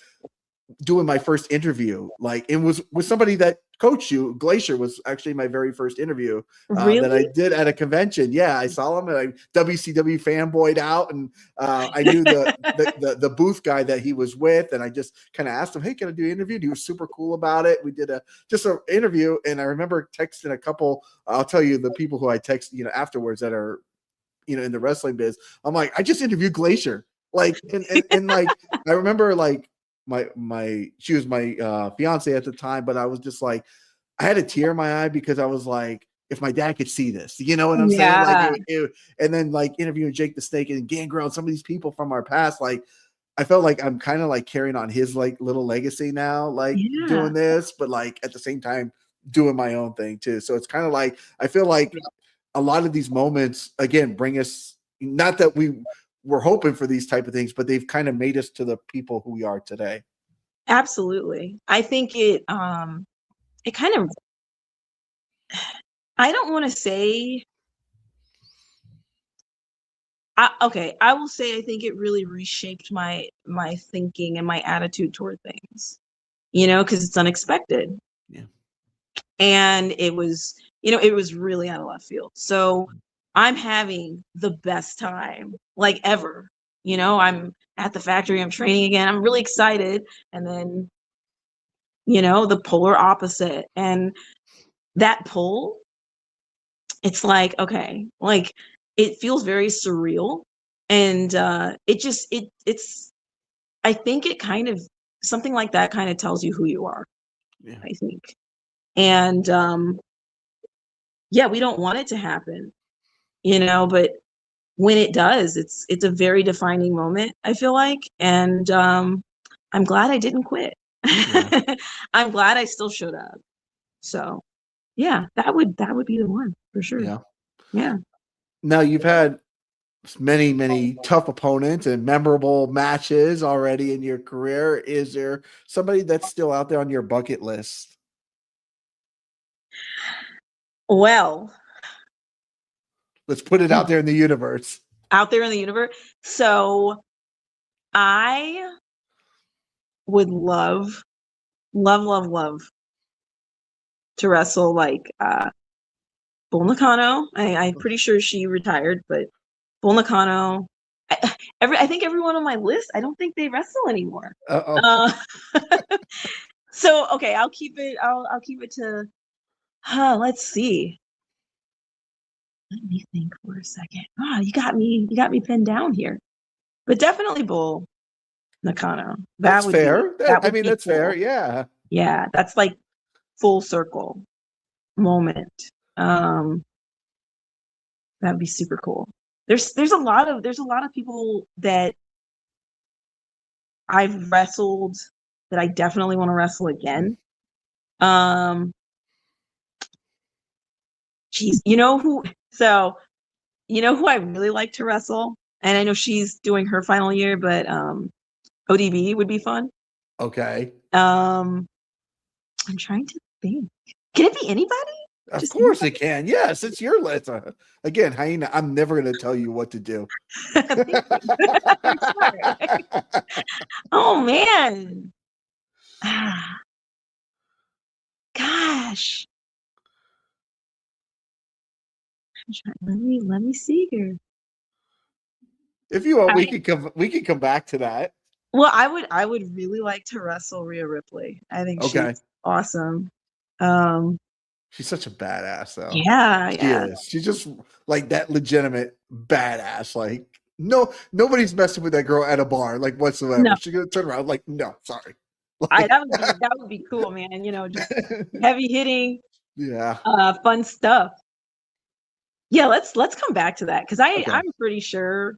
doing my first interview, like it was with somebody that coached you. Glacier was actually my very first interview that I Really? did at a convention. Yeah, I saw him and I WCW fanboyed out, and I knew the booth guy that he was with, and I just kind of asked him, "Hey, can I do an interview?" And he was super cool about it. We did just an interview, and I remember texting a couple. I'll tell you the people who I text, afterwards that are in the wrestling biz. I'm like, I just interviewed Glacier. Like, and like, I remember like she was my fiance at the time, but I was just like, I had a tear in my eye because I was like, if my dad could see this, you know what I'm saying? Like, Yeah. and then like interviewing Jake the Snake and Gangrel and some of these people from our past, like, I felt like I'm kind of like carrying on his like little legacy now, like Yeah. doing this, but like at the same time doing my own thing too. So it's kind of like I feel like a lot of these moments again bring us, not that we were hoping for these type of things, but they've kind of made us to the people who we are today. Absolutely. I think it kind of, I don't want to say, okay, I will say I think it really reshaped my thinking and my attitude toward things, because it's unexpected. Yeah. And it was really out of left field. So I'm having the best time like ever. I'm at the factory, I'm training again, I'm really excited. And then, the polar opposite. And that pull, it's like, okay, like it feels very surreal. And it's I think it kind of, something like that kind of tells you who you are, Yeah. I think. And yeah, we don't want it to happen, but when it does, it's a very defining moment, I feel like. And I'm glad I didn't quit. Yeah. I'm glad I still showed up. So yeah, that would be the one for sure. Yeah. Yeah. Now you've had many, many tough opponents and memorable matches already in your career. Is there somebody that's still out there on your bucket list? Well, Let's put it out there in the universe. out there in the universe. So I would love to wrestle like Bull Nakano. I'm pretty sure she retired, but Bull Nakano, I think everyone on my list, I don't think they wrestle anymore. Uh-oh. Uh, so okay, I'll keep it. I'll keep it to. Let's see. Let me think for a second. You got me. You got me pinned down here. But definitely Bull Nakano. That's fair. That I would mean, be that's fair. cool. Yeah. Yeah, that's like full circle moment. Um, that'd be super cool. There's a lot of people that I've wrestled that I definitely want to wrestle again. Um, geez, you know who? So you know who I really like to wrestle, and I know she's doing her final year, but ODB would be fun. Okay. Um, I'm trying to think. Can it be anybody? Of Just course it can. Yes, it's your list. Again, Hyena, I'm never going to tell you what to do. Thank you. You're smart. Oh man. Ah, gosh. Let me see here. If you want, I, we can come back to that. well, I would really like to wrestle Rhea Ripley. I think Okay. she's awesome. Um, She's such a badass, though. yeah, She yeah. is. She's just like that legitimate badass. Like, nobody's messing with that girl at a bar, like whatsoever. No, She's gonna turn around, like, no, sorry. I Like, that would be cool, man. You know, just heavy hitting, yeah. fun stuff. Yeah, let's come back to that because Okay. I'm pretty sure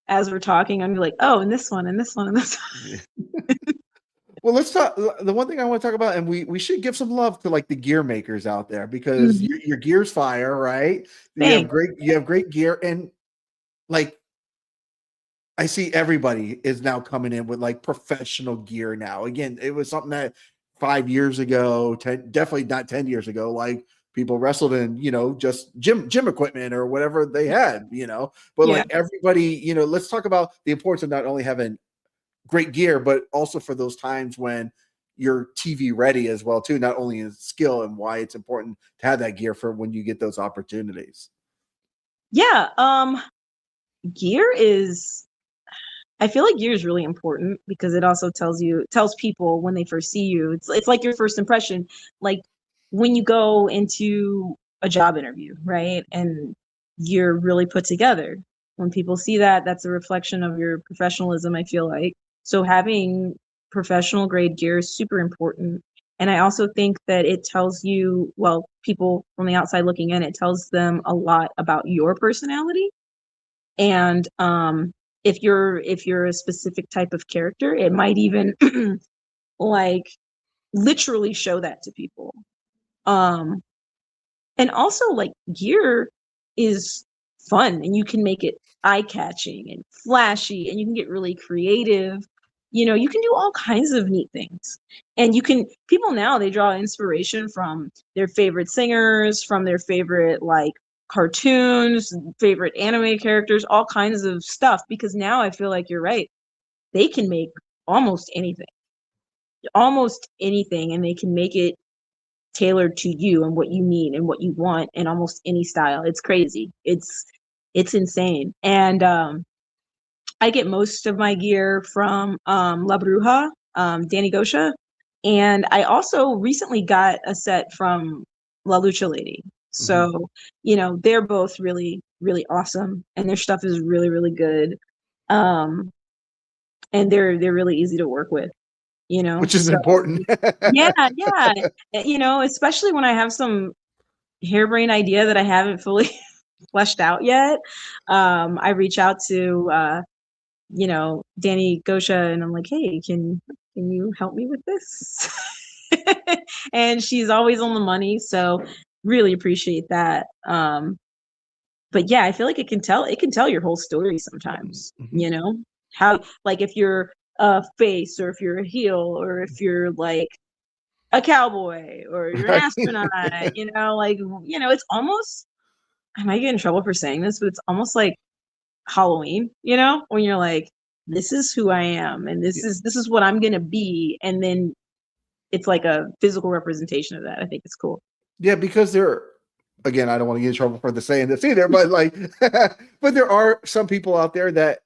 as we're talking, I'm gonna be like, oh, and this one, and this one, and this one. Yeah. Well, let's talk. The one thing I want to talk about, and we should give some love to like the gear makers out there because Mhm. your gear's fire, right? Thanks. You have great gear, and like I see everybody is now coming in with like professional gear now. Again, it was something that 5 years ago, definitely not 10 years ago, like people wrestled in, just gym equipment or whatever they had. But Yeah. like everybody, let's talk about the importance of not only having great gear, but also for those times when you're TV ready as well, too, not only in skill and why it's important to have that gear for when you get those opportunities. Yeah. Gear is I feel like gear is really important because it also tells people when they first see you. It's like your first impression. Like when you go into a job interview, right? And you're really put together. When people see that, that's a reflection of your professionalism, I feel like. So having professional grade gear is super important. And I also think that it tells you, well, people from the outside looking in, it tells them a lot about your personality. And if you're a specific type of character, it might even like literally show that to people. Um, and also like gear is fun and you can make it eye-catching and flashy and you can get really creative. You know, you can do all kinds of neat things. And people now they draw inspiration from their favorite singers, from their favorite like cartoons, favorite anime characters, all kinds of stuff because now I feel like you're right. They can make almost anything. Almost anything and they can make it tailored to you and what you need and what you want in almost any style. It's crazy. It's insane. And I get most of my gear from La Bruja, Danny Gosha. And I also recently got a set from La Lucha Lady. Mhm. So, you know, they're both really, really awesome and their stuff is really, really good. Um, and they're really easy to work with, you know. Which is So important. yeah, yeah. You know, especially when I have some harebrained idea that I haven't fully fleshed out yet. I reach out to Danny Gosha and I'm like, hey, can you help me with this? And she's always on the money, so really appreciate that. But yeah, I feel like it can tell your whole story sometimes, Mhm. you know? How like if you're a face or if you're a heel or if you're like a cowboy or you're an Right. astronaut, it's almost I might get in trouble for saying this, but it's almost like Halloween, when you're like, this is who I am and Yeah. this is what I'm gonna be. And then it's like a physical representation of that. I think it's cool. Yeah, because again, I don't want to get in trouble for the saying this either, but like, but there are some people out there that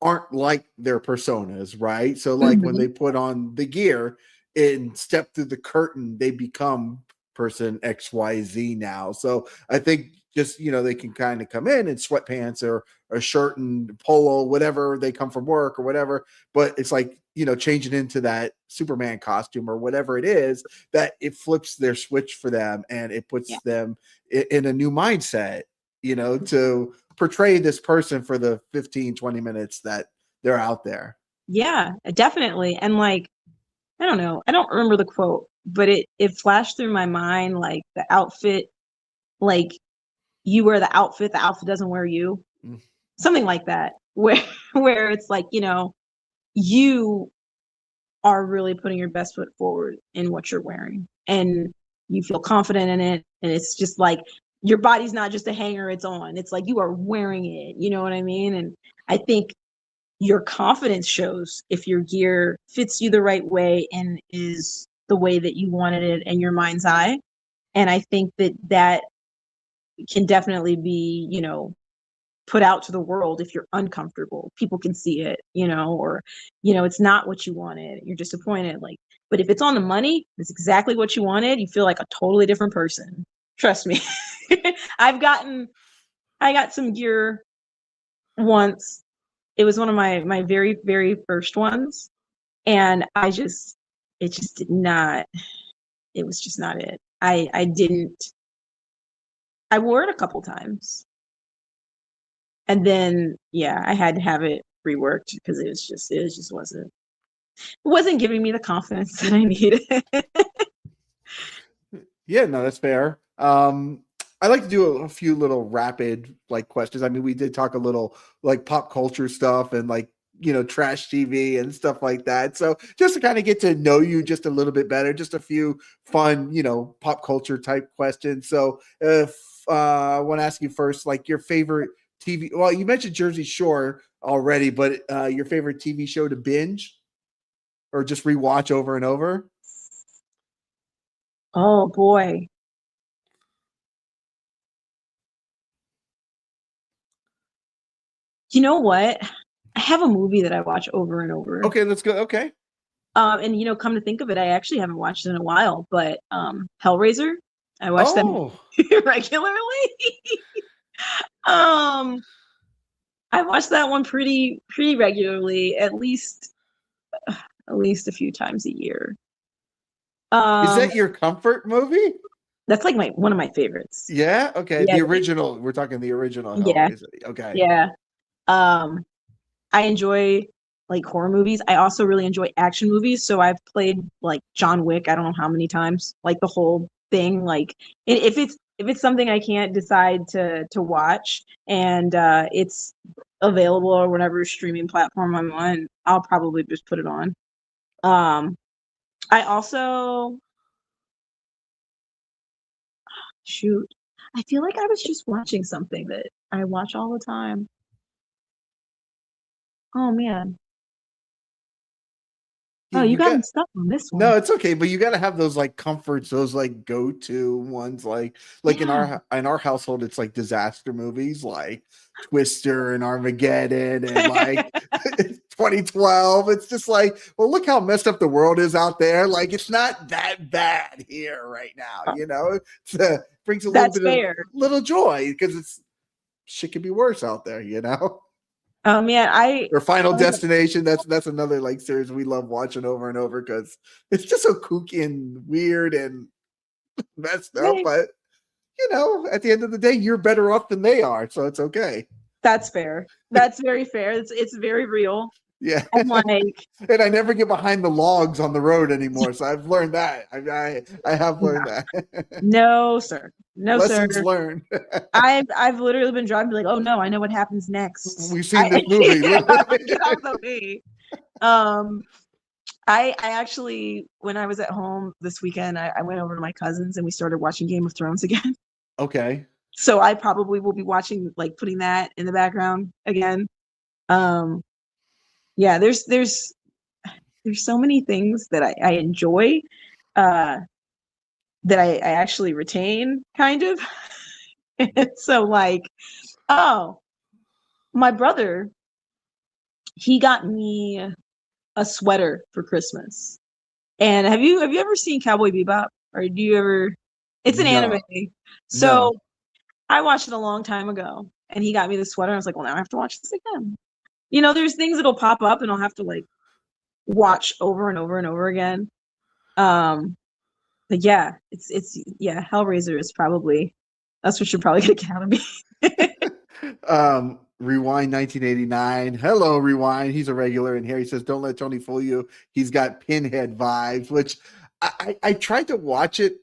aren't like their personas, right? So like when they put on the gear and step through the curtain, they become person XYZ now. So I think just, they can kind of come in sweatpants or a shirt and polo, whatever, they come from work or whatever, but it's like, changing into that Superman costume or whatever it is, that it flips their switch for them and it puts them in a new mindset, to portray this person for the 15-20 minutes that they're out there. Yeah, definitely. And like, I don't know, I don't remember the quote, but it flashed through my mind, like the outfit, like you wear the outfit doesn't wear you. Something like that, where it's like, you are really putting your best foot forward in what you're wearing, and you feel confident in it, and it's just like your body's not just a hanger it's on. It's like you are wearing it, you know what I mean? And I think your confidence shows if your gear fits you the right way and is the way that you wanted it in your mind's eye. And I think that can definitely be, put out to the world. If you're uncomfortable, people can see it, or it's not what you wanted, you're disappointed, like, but if it's on the money, it's exactly what you wanted, you feel like a totally different person. Trust me. I got some gear once. It was one of my very, very first ones, and it just did not, it was just not it. I didn't, I wore it a couple times, and then I had to have it reworked because it just wasn't giving me the confidence that I needed. Yeah, no, that's fair. I like to do a few little rapid like questions. I mean, we did talk a little like pop culture stuff and like, trash TV and stuff like that. So just to kind of get to know you just a little bit better, just a few fun, pop culture type questions. So if I want to ask you first, like your favorite TV, well, you mentioned Jersey Shore already, but your favorite TV show to binge or just rewatch over and over? Oh boy. You know what? I have a movie that I watch over and over. Okay, let's go. Okay. And come to think of it, I actually haven't watched it in a while, but Hellraiser, I watch that Oh, regularly. um I watch that one pretty regularly, at least a few times a year. is Um that your comfort movie? that's like one of my favorites. Yeah. Okay. Yeah, The original. We're talking the original yeah, Hellraiser. Okay. yeah. Um I enjoy like horror movies. I also really enjoy action movies. So I've played like John Wick, I don't know how many times, like the whole thing. Like if it's something I can't decide to watch, and it's available or whatever streaming platform I'm on, I'll probably just put it on. Um I also, shoot, I feel like I was just watching something that I watch all the time. Oh man. You, Oh, you you got got me stuck on this one. no, it's okay, but you got to have those like comforts, those like go-to ones, like in Yeah. our household, it's like disaster movies, like Twister and Armageddon and like 2012. It's just like, well, look how messed up the world is out there. Like it's not that bad here right now, It brings a little That's bit of fair. little joy because it's shit could be worse out there. Oh man, Or Final I Destination. That's another like series we love watching over and over because it's just so kooky and weird and messed up. yeah, But at the end of the day, you're better off than they are, so it's okay. that's fair. That's very fair. It's very real. Yeah, And like, and I never get behind the logs on the road anymore. So I've learned that. I have learned that. no, sir. No, sir. Lessons learned. I've literally been driving, like, oh no, I know what happens next. We've seen this movie. Get out of the way. Um, I actually, when I was at home this weekend, I went over to my cousins and we started watching Game of Thrones again. Okay. So I probably will be watching, like, putting that in the background again. Um, yeah, there's so many things that I enjoy, uh, that I actually retain, kind of. And so like, oh, my brother he got me a sweater for Christmas. And have you ever seen Cowboy Bebop? Or do you ever? It's an anime. No, no. So I watched it a long time ago, and he got me the sweater. I was like, well, now I have to watch this again. There's things that'll pop up, and I'll have to like watch over and over and over again. Um, but yeah, it's Hellraiser is probably that's what you're probably gonna get out of me. Rewind 1989. Hello, Rewind. He's a regular in here. He says, "Don't let Tony fool you. He's got Pinhead vibes." Which I tried to watch it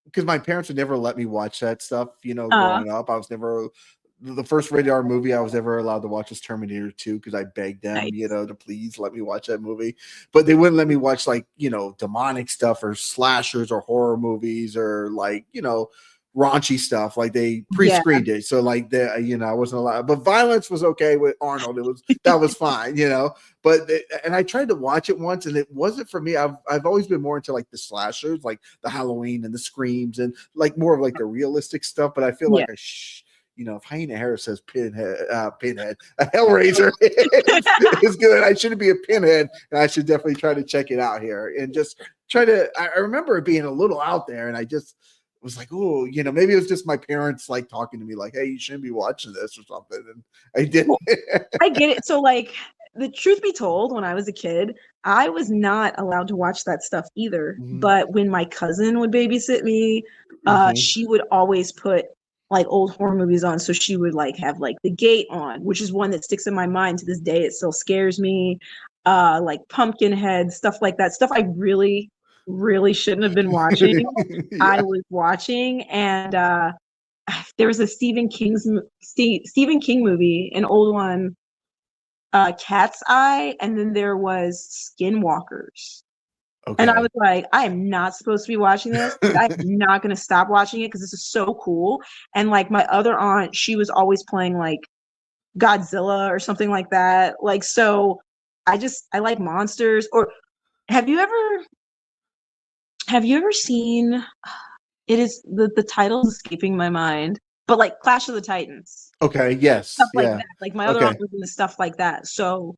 because my parents would never let me watch that stuff. Uh, Growing up, I was never the first rated R movie I was ever allowed to watch was Terminator 2 because I begged them, nice. to please let me watch that movie. But they wouldn't let me watch like, demonic stuff or slashers or horror movies or like, raunchy stuff. Like they Yeah, pre-screened it. So like I wasn't allowed, but violence was okay with Arnold. That was fine, but and I tried to watch it once and it wasn't for me. I've always been more into like the slashers, like the Halloween and the screams and like more of like the realistic stuff. But I feel yeah. like if Hyena Hera says Pinhead, a Hellraiser is good. I shouldn't be a Pinhead, and I should definitely try to check it out here and just try to. I remember it being a little out there, and I just was like, oh, maybe it was just my parents like talking to me, like, hey, you shouldn't be watching this or something, and I did. Well, I get it. So like the truth be told, when I was a kid, I was not allowed to watch that stuff either. Mm-hmm. But when my cousin would babysit me, Mm-hmm. she would always put like old horror movies on. So she would like have like The Gate on, which is one that sticks in my mind to this day. It still scares me. Like Pumpkinhead, stuff like that. Stuff I really, really shouldn't have been watching. I Yeah. was watching, and there was a Stephen King movie, an old one, Cat's Eye, and then there was Skinwalkers. And I Okay. was like, I am not supposed to be watching this. I'm not going to stop watching it because this is so cool. And like my other aunt, she was always playing like Godzilla or something like that. Like, so I like monsters. Or have you ever seen, it is the title is escaping my mind, but like Clash of the Titans, Okay. stuff Yes. like Yeah. that. Like my other Okay. aunt was into stuff like that. So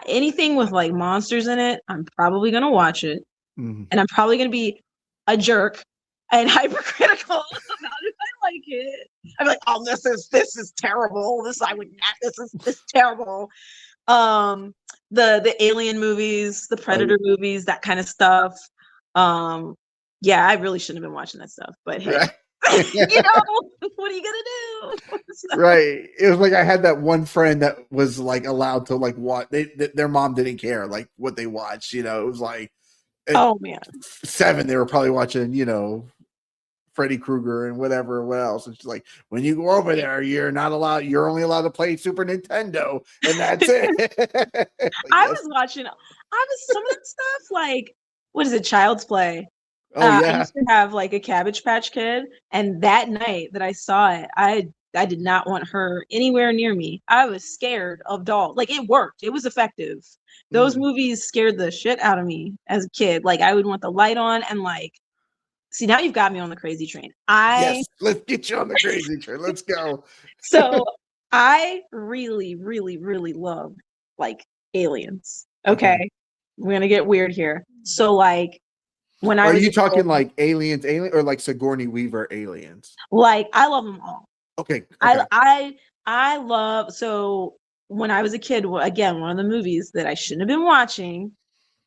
anything with like monsters in it, I'm probably gonna watch it, Mm-hmm. and I'm probably gonna be a jerk and hypercritical about if I like it. I'm like, oh, this is terrible. I would not. This is terrible. Um, the Alien movies, the Oh, Predator movies, that kind of stuff. Um, yeah, I really shouldn't have been watching that stuff, but hey, right. what are you gonna do? So, Right. It was like I had that one friend that was like allowed to like watch. Their mom didn't care like what they watched. It was like at oh man, 7 they were probably watching Freddy Krueger and whatever what else. And she's like, when you go over there, you're not allowed. You're only allowed to play Super Nintendo, and that's it. Like, I yes. was watching. I was some of that stuff like what is it, Child's Play. Oh I yeah. used to have like a Cabbage Patch Kid, and that night that I saw it, I did not want her anywhere near me. I was scared of dolls. Like it worked. It was effective. Those Mm. movies scared the shit out of me as a kid. Like I would want the light on and like see now you've got me on the crazy train. I Yes. Let's get you on the crazy train. Let's go. so I really, really, really love like aliens. Okay. Okay. We're gonna get weird here. So like when I Are was you a kid, talking like alien, or like Sigourney Weaver aliens? like I love them all. Okay. I Okay. I I love so when I was a kid, again, one of the movies that I shouldn't have been watching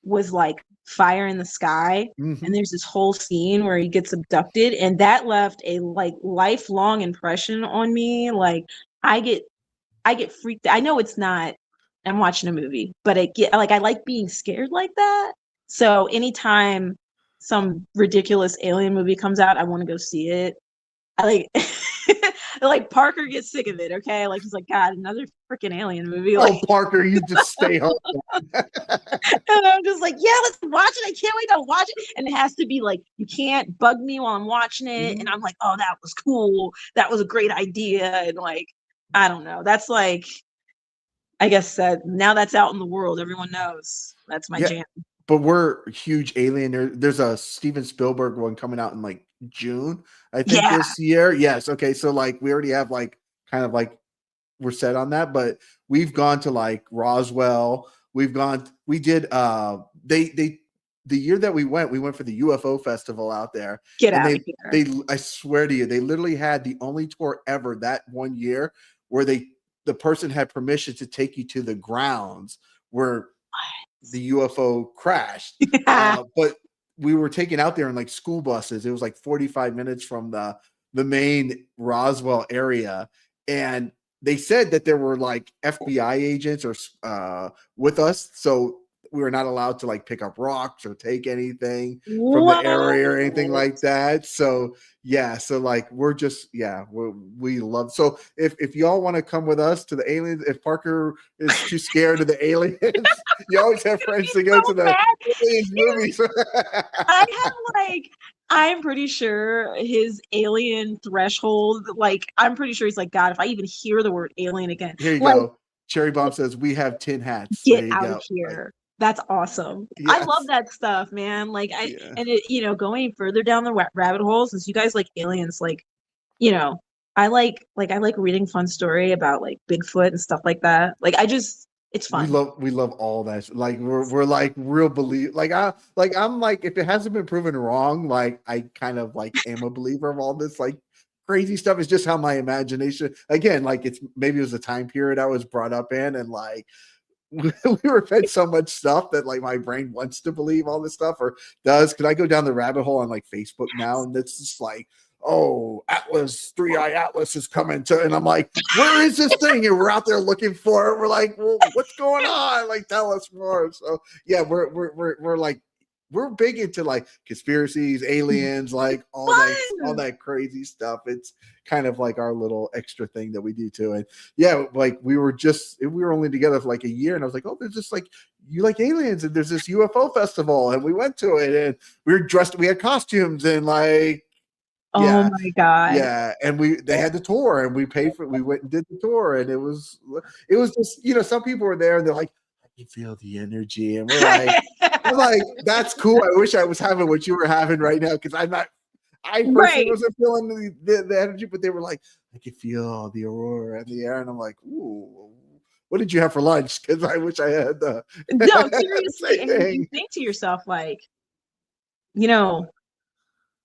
was like Fire in the Sky. Mm-hmm. And there's this whole scene where he gets abducted, and that left a like lifelong impression on me. Like I get I get freaked. I know it's not I'm watching a movie, but I like being scared like that. So anytime some ridiculous alien movie comes out, I want to go see it. I like Parker gets sick of it, okay? Like he's like, God, another freaking alien movie. Like Oh, Parker, you just stay home. and I'm just like, yeah, let's watch it. I can't wait to watch it. And it has to be like, you can't bug me while I'm watching it. And Mhm. I'm like, oh, that was cool. That was a great idea. And like, I don't know. That's like, I guess that now that's out in the world. Everyone knows that's my Yeah, jam. but we're huge alien. There's a Steven Spielberg one coming out in like June, I think Yeah. this year. Yes. Okay. So like we already have like kind of like we're set on that, but we've gone to like Roswell. We did they the year that we went for the UFO festival out there, Get and out of here. I swear to you, they literally had the only tour ever that one year where the person had permission to take you to the grounds where the UFO crashed. But we were taken out there in like school buses. It was like 45 minutes from the main Roswell area, and they said that there were like FBI agents or with us, so we were not allowed to like pick up rocks or take anything from the What? area or anything like that. So yeah, so like we're just we love. So if y'all want to come with us to the aliens, if Parker is too scared of the aliens, you always have friends to go to the aliens movies. I have like, I'm pretty sure his alien threshold, like, I'm pretty sure he's like, God, if I even hear the word alien again, Here you like, go. Cherry Bomb says we have tin hats. get There you out go. of here. That's awesome. I love Yes. that stuff, man. Like, Yeah. and it, going further down the rabbit hole, since you guys like aliens, like, I like reading fun story about like Bigfoot and stuff like that. Like, it's fun. We love all that. Like we're like real believe. I'm like, if it hasn't been proven wrong, like I kind of like am a believer of all this like crazy stuff. It's just how my imagination, again, like it's maybe it was the time period I was brought up in, and like we were fed so much stuff that like my brain wants to believe all this stuff or does. Could I go down the rabbit hole on like Facebook now, and it's just like, oh, Atlas, Three Eye Atlas is coming to, and I'm like, where is this thing? And we're out there looking for it. We're like, well, what's going on? Like, tell us more. So yeah, we're like, we're big into like conspiracies, aliens, like all Fun. that crazy stuff. It's kind of like our little extra thing that we do too. And yeah, like we were only together for like a year, and I was like, oh, there's just like, you like aliens, and there's this UFO festival, and we went to it, and we were dressed, we had costumes, and like, Oh yeah, my God. yeah, and they had the tour, and we paid for it. We went and did the tour, and it was just, some people were there, and they're like, I can feel the energy, and I'm like, that's cool. I wish I was having what you were having right now, because I personally Right. wasn't feeling the energy, but they were like, I can feel the aurora in the air, and I'm like, ooh, what did you have for lunch? Because I wish I had the No, seriously. same And you thing. think to yourself, like,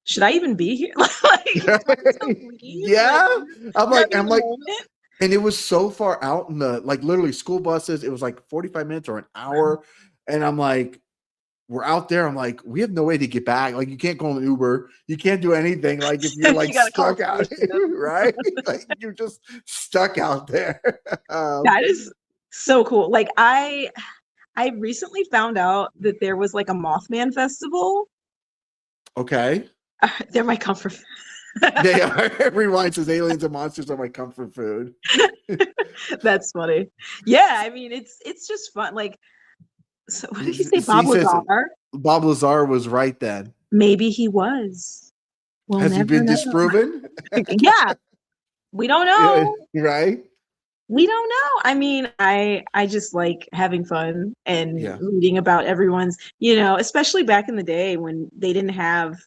should I even be here? Like, do I have to leave? Yeah, I'm like, Having a moment? and it was so far out in the, like, literally school buses. It was like 45 minutes or an hour, and I'm like, we're out there. I'm like, we have no way to get back. Like, you can't call an Uber. You can't do anything. Like, if you're like You gotta call stuck out, right? Like, you're just stuck out there. That is so cool. Like, I recently found out that there was like a Mothman festival. Okay. They're my comfort food. They are. Rewind says aliens and monsters are my comfort food. That's funny. Yeah, I mean, it's just fun. Like, so what did he say? Bob He says Lazar? Bob Lazar was right then. Maybe he was. We'll Has he never been know. disproven? Yeah, we don't know. Right? We don't know. I mean, I just like having fun and Yeah. reading about everyone's, especially back in the day when they didn't have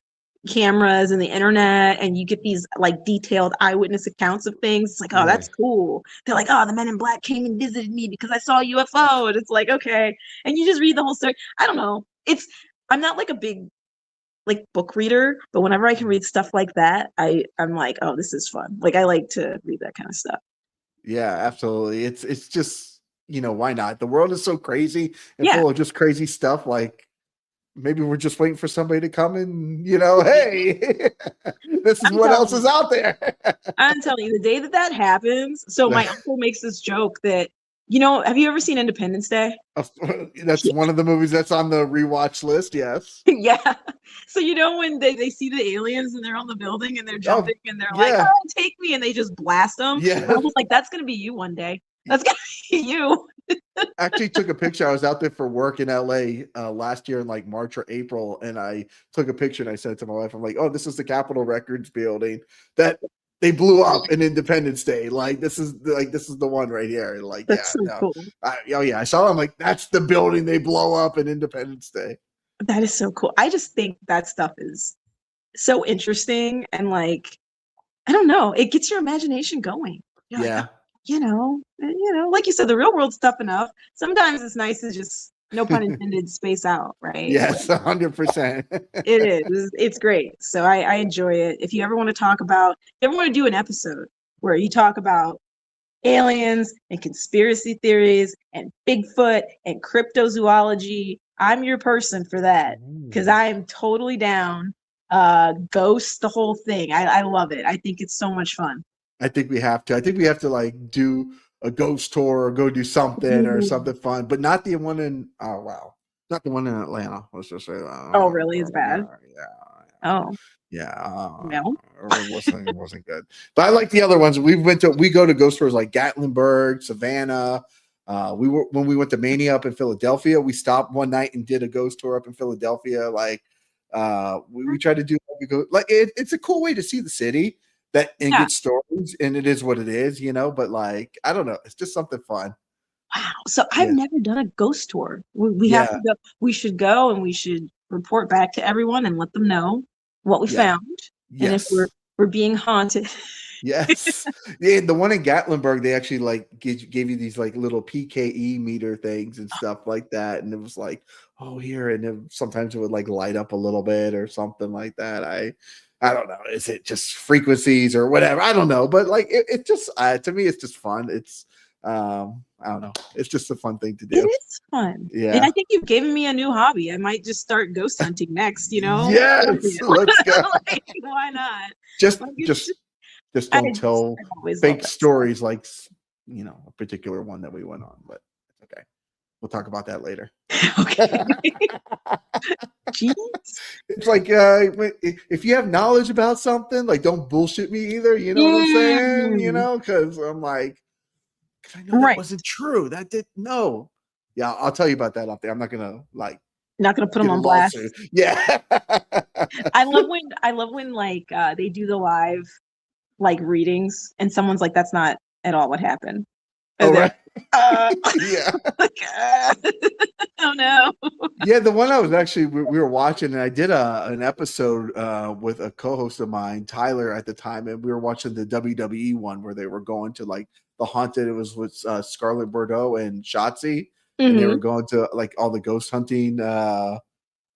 cameras and the internet, and you get these like detailed eyewitness accounts of things. It's like, oh, that's Right. cool. They're like, oh, the men in black came and visited me because I saw a UFO. And it's like, okay. And you just read the whole story. I don't know. I'm not like a big like book reader, but whenever I can read stuff like that, I'm like, oh, this is fun. Like, I like to read that kind of stuff. Yeah, absolutely. It's just, why not? The world is so crazy and Yeah. full of just crazy stuff. Like, maybe we're just waiting for somebody to come and, hey, this is what else is out there. I'm telling you, the day that happens. So my uncle makes this joke that, have you ever seen Independence Day? That's one of the movies that's on the rewatch list. Yes. Yeah. So when they see the aliens and they're on the building and they're jumping and they're like, yeah. oh, take me, and they just blast them. Yeah. I was like, that's gonna be you one day. That's gonna be you. Actually took a picture. I was out there for work in LA last year in like March or April, and I took a picture and I said to my wife, I'm like, oh, this is the Capitol Records building that they blew up in Independence Day. Like, this is the one right here. Like, that's yeah, so cool. I saw it. I'm like, that's the building they blow up in Independence Day. That is so cool. I just think that stuff is so interesting, and like, I don't know, it gets your imagination going. You're yeah. like, like you said, the real world's tough enough. Sometimes it's nice to just, no pun intended, space out, right? Yes, 100%. It is. It's great. So I enjoy it. If you ever want to talk about, if you ever want to do an episode where you talk about aliens and conspiracy theories and Bigfoot and cryptozoology, I'm your person for that because I am totally down. Ghosts, the whole thing. I love it. I think it's so much fun. I think we have to. I think we have to like do a ghost tour or go do something or something fun, but not the one in. Oh wow, not the one in Atlanta. Let's just say that. Oh, really? It's bad. Yeah. Oh, Yeah, no. it wasn't good. But I like the other ones. We go to ghost tours like Gatlinburg, Savannah. When we went to Mania up in Philadelphia, we stopped one night and did a ghost tour up in Philadelphia. Like, we tried to do like it's a cool way to see the city and Yeah. get stories, and it is what it is, But like, I don't know, it's just something fun. Wow. So I've never done a ghost tour. We have to go. We should go and we should report back to everyone and let them know what we found. And if Yes. we're being haunted. Yes. Yeah, the one in Gatlinburg, they actually like gave you these like little PKE meter things and stuff like that. And it was like, oh, here. And sometimes it would like light up a little bit or something like that. I don't know. Is it just frequencies or whatever? I don't know. But like it just to me, it's just fun. It's I don't know. It's just a fun thing to do. It is fun. Yeah. And I think you've given me a new hobby. I might just start ghost hunting next, Yes. Let's go. Like, why not? Just don't tell fake stories like, a particular one that we went on, but it's okay. We'll talk about that later. Okay. Jeez. It's like, if you have knowledge about something, like, don't bullshit me either. You know what I'm saying? Because I'm like, I know that wasn't true. That did no. Yeah, I'll tell you about that up there. I'm not gonna put them on blast. Yeah. I love when like they do the live like readings and someone's like, that's not at all what happened. And right. Yeah. Oh no. Yeah, the one I was actually we were watching, and I did an episode with a co-host of mine, Tyler, at the time, and we were watching the WWE one where they were going to like the haunted. It was with Scarlett Bordeaux and Shotzi, and they were going to like all the ghost hunting. I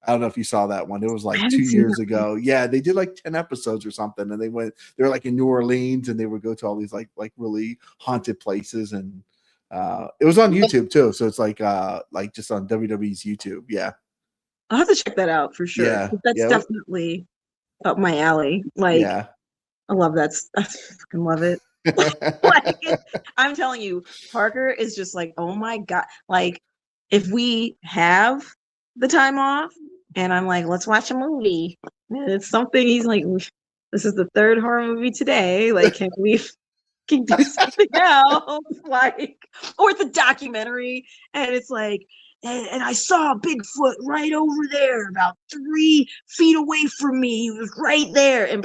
don't know if you saw that one. It was like 2 years ago. Yeah, they did like 10 episodes or something, and they were like in New Orleans, and they would go to all these like really haunted places, and it was on YouTube too. So it's like just on WWE's YouTube. Yeah. I'll have to check that out for sure. Yeah. That's definitely up my alley. Like, yeah. I love that. I fucking love it. Like, I'm telling you, Parker is just like, oh my God. Like, if we have the time off and I'm like, let's watch a movie, and it's something he's like, this is the third horror movie today. Like, can we do something else? Like, or it's a documentary and it's like, and I saw Bigfoot right over there, about 3 feet away from me. He was right there. And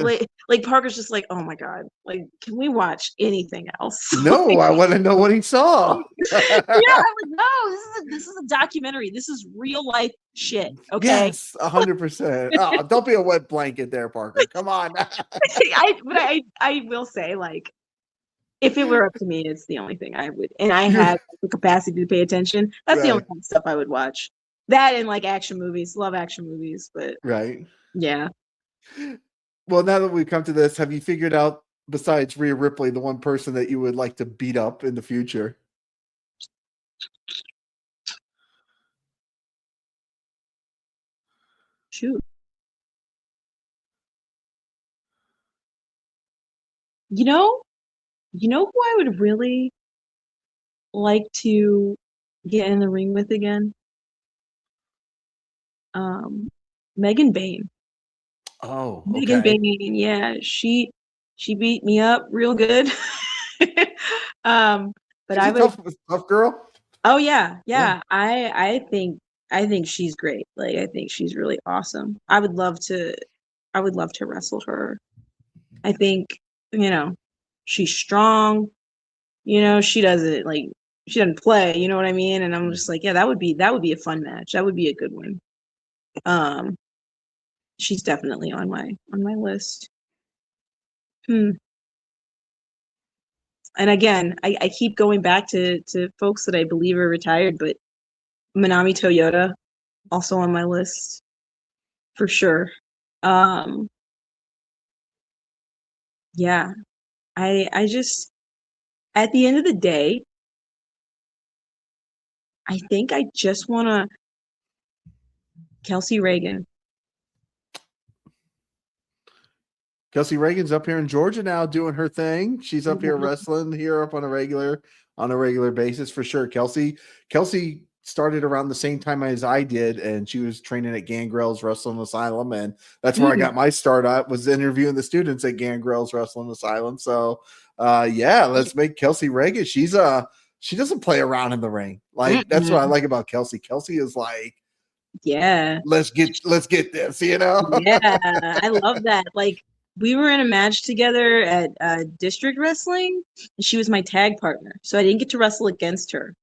like Parker's just like, oh my God, like, can we watch anything else? No, I want to know what he saw. Yeah, I'm like, no, this is a documentary. This is real life shit. Okay. Yes, 100%. Oh, don't be a wet blanket there, Parker. Come on. I will say, like, if it were up to me, it's the only thing I would, and I had the capacity to pay attention. That's the only kind of stuff I would watch. That and like action movies. Love action movies, but yeah. Well, now that we've come to this, have you figured out, besides Rhea Ripley, the one person that you would like to beat up in the future? Shoot. You know who I would really like to get in the ring with again? Megan Bain. Oh, okay. Megan Bain, yeah, she beat me up real good. But I would tough girl. Oh yeah. I think she's great. Like, I think she's really awesome. I would love to wrestle her. I think, she's strong. She doesn't play, you know what I mean? And I'm just like, yeah, that would be a fun match. That would be a good one. She's definitely on my list. And again, I keep going back to folks that I believe are retired, but Manami Toyota also on my list for sure. Yeah, I just at the end of the day, I think I just want to Kelsey Reagan. Kelsey Reagan's up here in Georgia now doing her thing. She's up here wrestling here up on a regular basis for sure. Kelsey started around the same time as I did, and she was training at Gangrel's Wrestling Asylum, and that's where I got my start at, was interviewing the students at Gangrel's Wrestling Asylum. So yeah, let's make Kelsey Reagan. She doesn't play around in the ring. Like that's what I like about Kelsey. Kelsey is like, yeah, let's get this, yeah, I love that. Like we were in a match together at district wrestling, and she was my tag partner, so I didn't get to wrestle against her,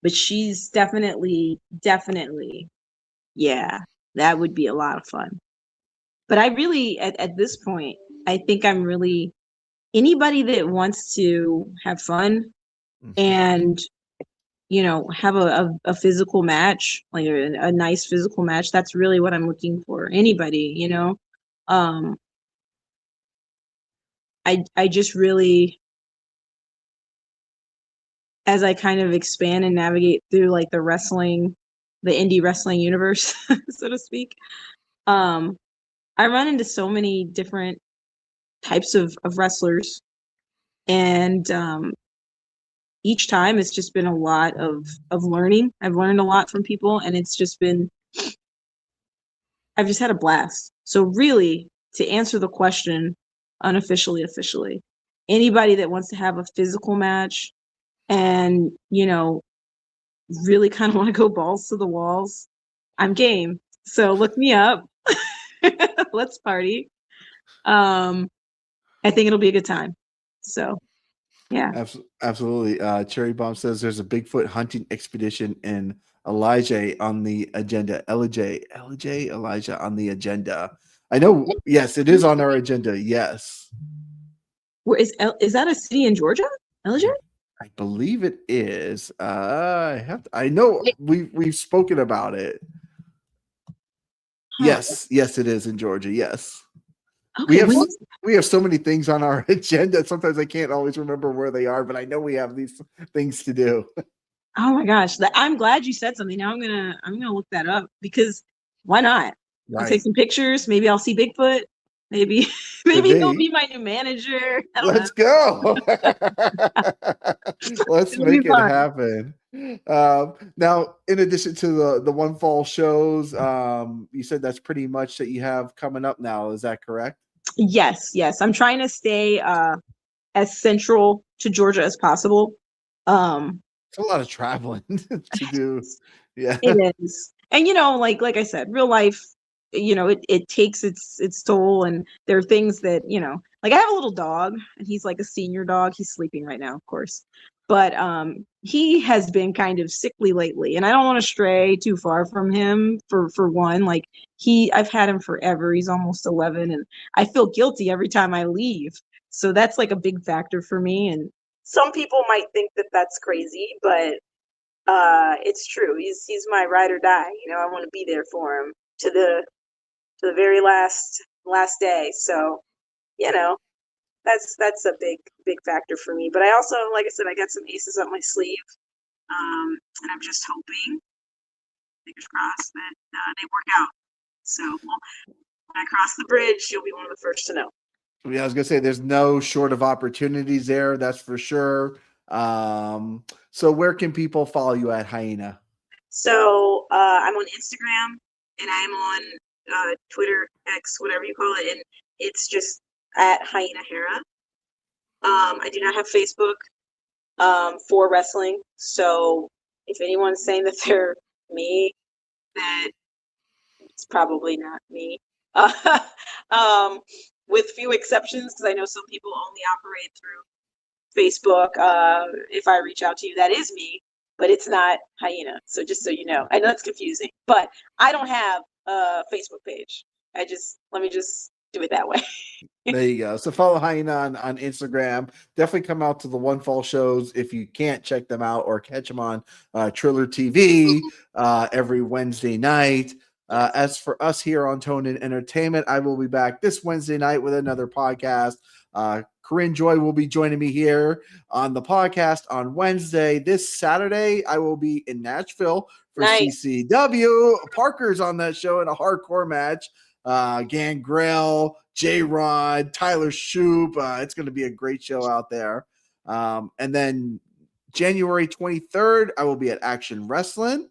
but she's definitely, yeah, that would be a lot of fun. But I really, at this point, I think I'm really anybody that wants to have fun and have a physical match, like a nice physical match. That's really what I'm looking for. Anybody, I just really, as I kind of expand and navigate through like the indie wrestling universe, so to speak, I run into so many different types of wrestlers, and each time it's just been a lot of learning. I've learned a lot from people, and it's just been, I've just had a blast. So really, to answer the question unofficially, officially, anybody that wants to have a physical match and, really kind of want to go balls to the walls, I'm game. So look me up. Let's party. I think it'll be a good time. So yeah. Absolutely. Cherry Bomb says there's a Bigfoot hunting expedition in Elijah on the agenda. Elijah on the agenda. I know. Yes, it is on our agenda. Yes. Where is that a city in Georgia? LJ? I believe it is. I know we've spoken about it. Huh. Yes, it is in Georgia. Yes. Okay. We have so many things on our agenda. Sometimes I can't always remember where they are, but I know we have these things to do. Oh my gosh. I'm glad you said something. Now I'm gonna look that up, because why not? I'll take some pictures. Maybe I'll see Bigfoot. Maybe he'll be my new manager. I don't know. Let's go. Let's make it happen. Now, in addition to the one fall shows, you said that's pretty much that you have coming up now. Is that correct? Yes. I'm trying to stay as central to Georgia as possible. It's a lot of traveling to do. Yeah, it is. And like I said, real life, it takes its toll, and there are things that, like I have a little dog, and he's like a senior dog. He's sleeping right now, of course. But he has been kind of sickly lately, and I don't want to stray too far from him for one. Like I've had him forever. He's almost 11, and I feel guilty every time I leave. So that's like a big factor for me. And some people might think that that's crazy, but it's true. He's my ride or die. I want to be there for him to the very last day. So, that's a big factor for me. But I also, like I said, I got some aces up my sleeve. And I'm just hoping, fingers crossed, that they work out. So when I cross the bridge, you'll be one of the first to know. Yeah, I was gonna say there's no short of opportunities there, that's for sure. So where can people follow you at, Hyena? So I'm on Instagram, and I'm on Twitter, X, whatever you call it, and it's just at Hyena Hera. I do not have Facebook for wrestling, so if anyone's saying that they're me, that it's probably not me. With few exceptions, because I know some people only operate through Facebook. If I reach out to you, that is me, but it's not Hyena. So just so you know, I know it's confusing, but I don't have a Facebook page. Let me just do it that way. There you go. So follow Hyena on Instagram. Definitely come out to the One Fall shows if you can't check them out, or catch them on Triller TV every Wednesday night. As for us here on Tone and Entertainment, I will be back this Wednesday night with another podcast. Corinne Joy will be joining me here on the podcast on Wednesday. This Saturday, I will be in Nashville for CCW. Parker's on that show in a hardcore match. Gangrel, J-Rod, Tyler Shoop. It's going to be a great show out there. And then January 23rd, I will be at Action Wrestling.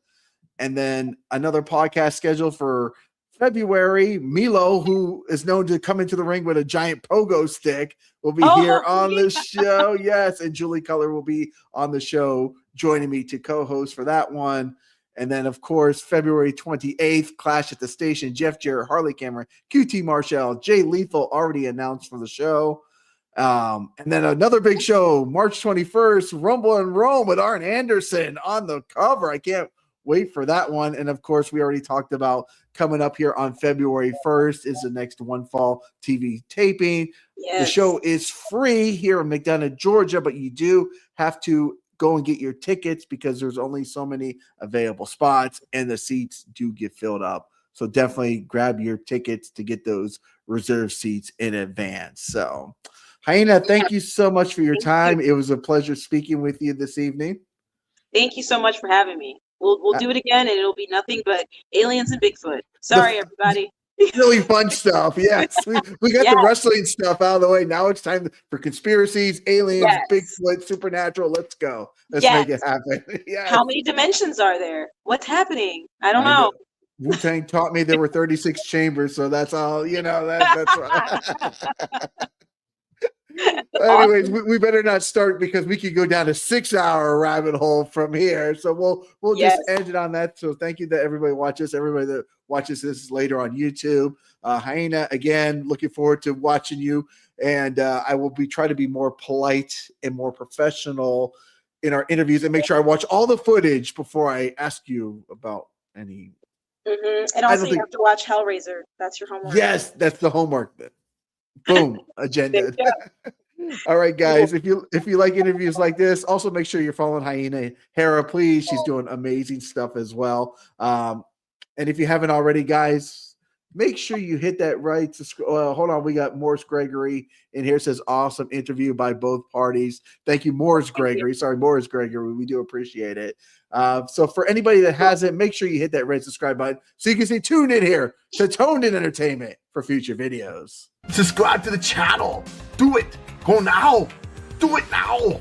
And then another podcast scheduled for February. Milo, who is known to come into the ring with a giant pogo stick, will be here on the show. Yes, and Julie Color will be on the show joining me to co-host for that one. And then, of course, February 28th, Clash at the Station. Jeff Jarrett, Harley Cameron, QT Marshall, Jay Lethal already announced for the show. And then another big show, March 21st, Rumble in Rome with Arn Anderson on the cover. I can't wait for that one. And, of course, we already talked about coming up here on February 1st is the next One Fall TV taping. Yes. The show is free here in McDonough, Georgia, but you do have to go and get your tickets because there's only so many available spots and the seats do get filled up. So definitely grab your tickets to get those reserved seats in advance. So Hyena, thank you so much for your time. It was a pleasure speaking with you this evening. Thank you so much for having me. We'll do it again, and it'll be nothing but aliens and Bigfoot. Sorry, everybody. Really fun stuff. Yes, we got the wrestling stuff out of the way. Now it's time for conspiracies, aliens, Bigfoot, supernatural. Let's go. Let's make it happen. Yes. How many dimensions are there? What's happening? I don't know. Wu-Tang taught me there were 36 chambers, so that's all. That's right. Anyways, we better not start because we could go down a 6-hour rabbit hole from here. So we'll just end it on that. So thank you that everybody watches. Everybody that watches this later on YouTube. Hyena, again, looking forward to watching you. And I will try to be more polite and more professional in our interviews and make sure I watch all the footage before I ask you about any. Mm-hmm. And also you have to watch Hellraiser. That's your homework. Yes, that's the homework. Boom, agenda. All right, guys. If you like interviews like this, also make sure you're following Hyena Hera, please. She's doing amazing stuff as well. And if you haven't already, guys, make sure you hit that right. Hold on, we got Morris Gregory in here. Says awesome interview by both parties. Thank you, Morris Gregory. Sorry, Morris Gregory. We do appreciate it. So for anybody that hasn't, make sure you hit that red subscribe button so you can stay tuned in here to Toned In Entertainment for future videos. Subscribe to the channel. Do it. Go now. Do it now.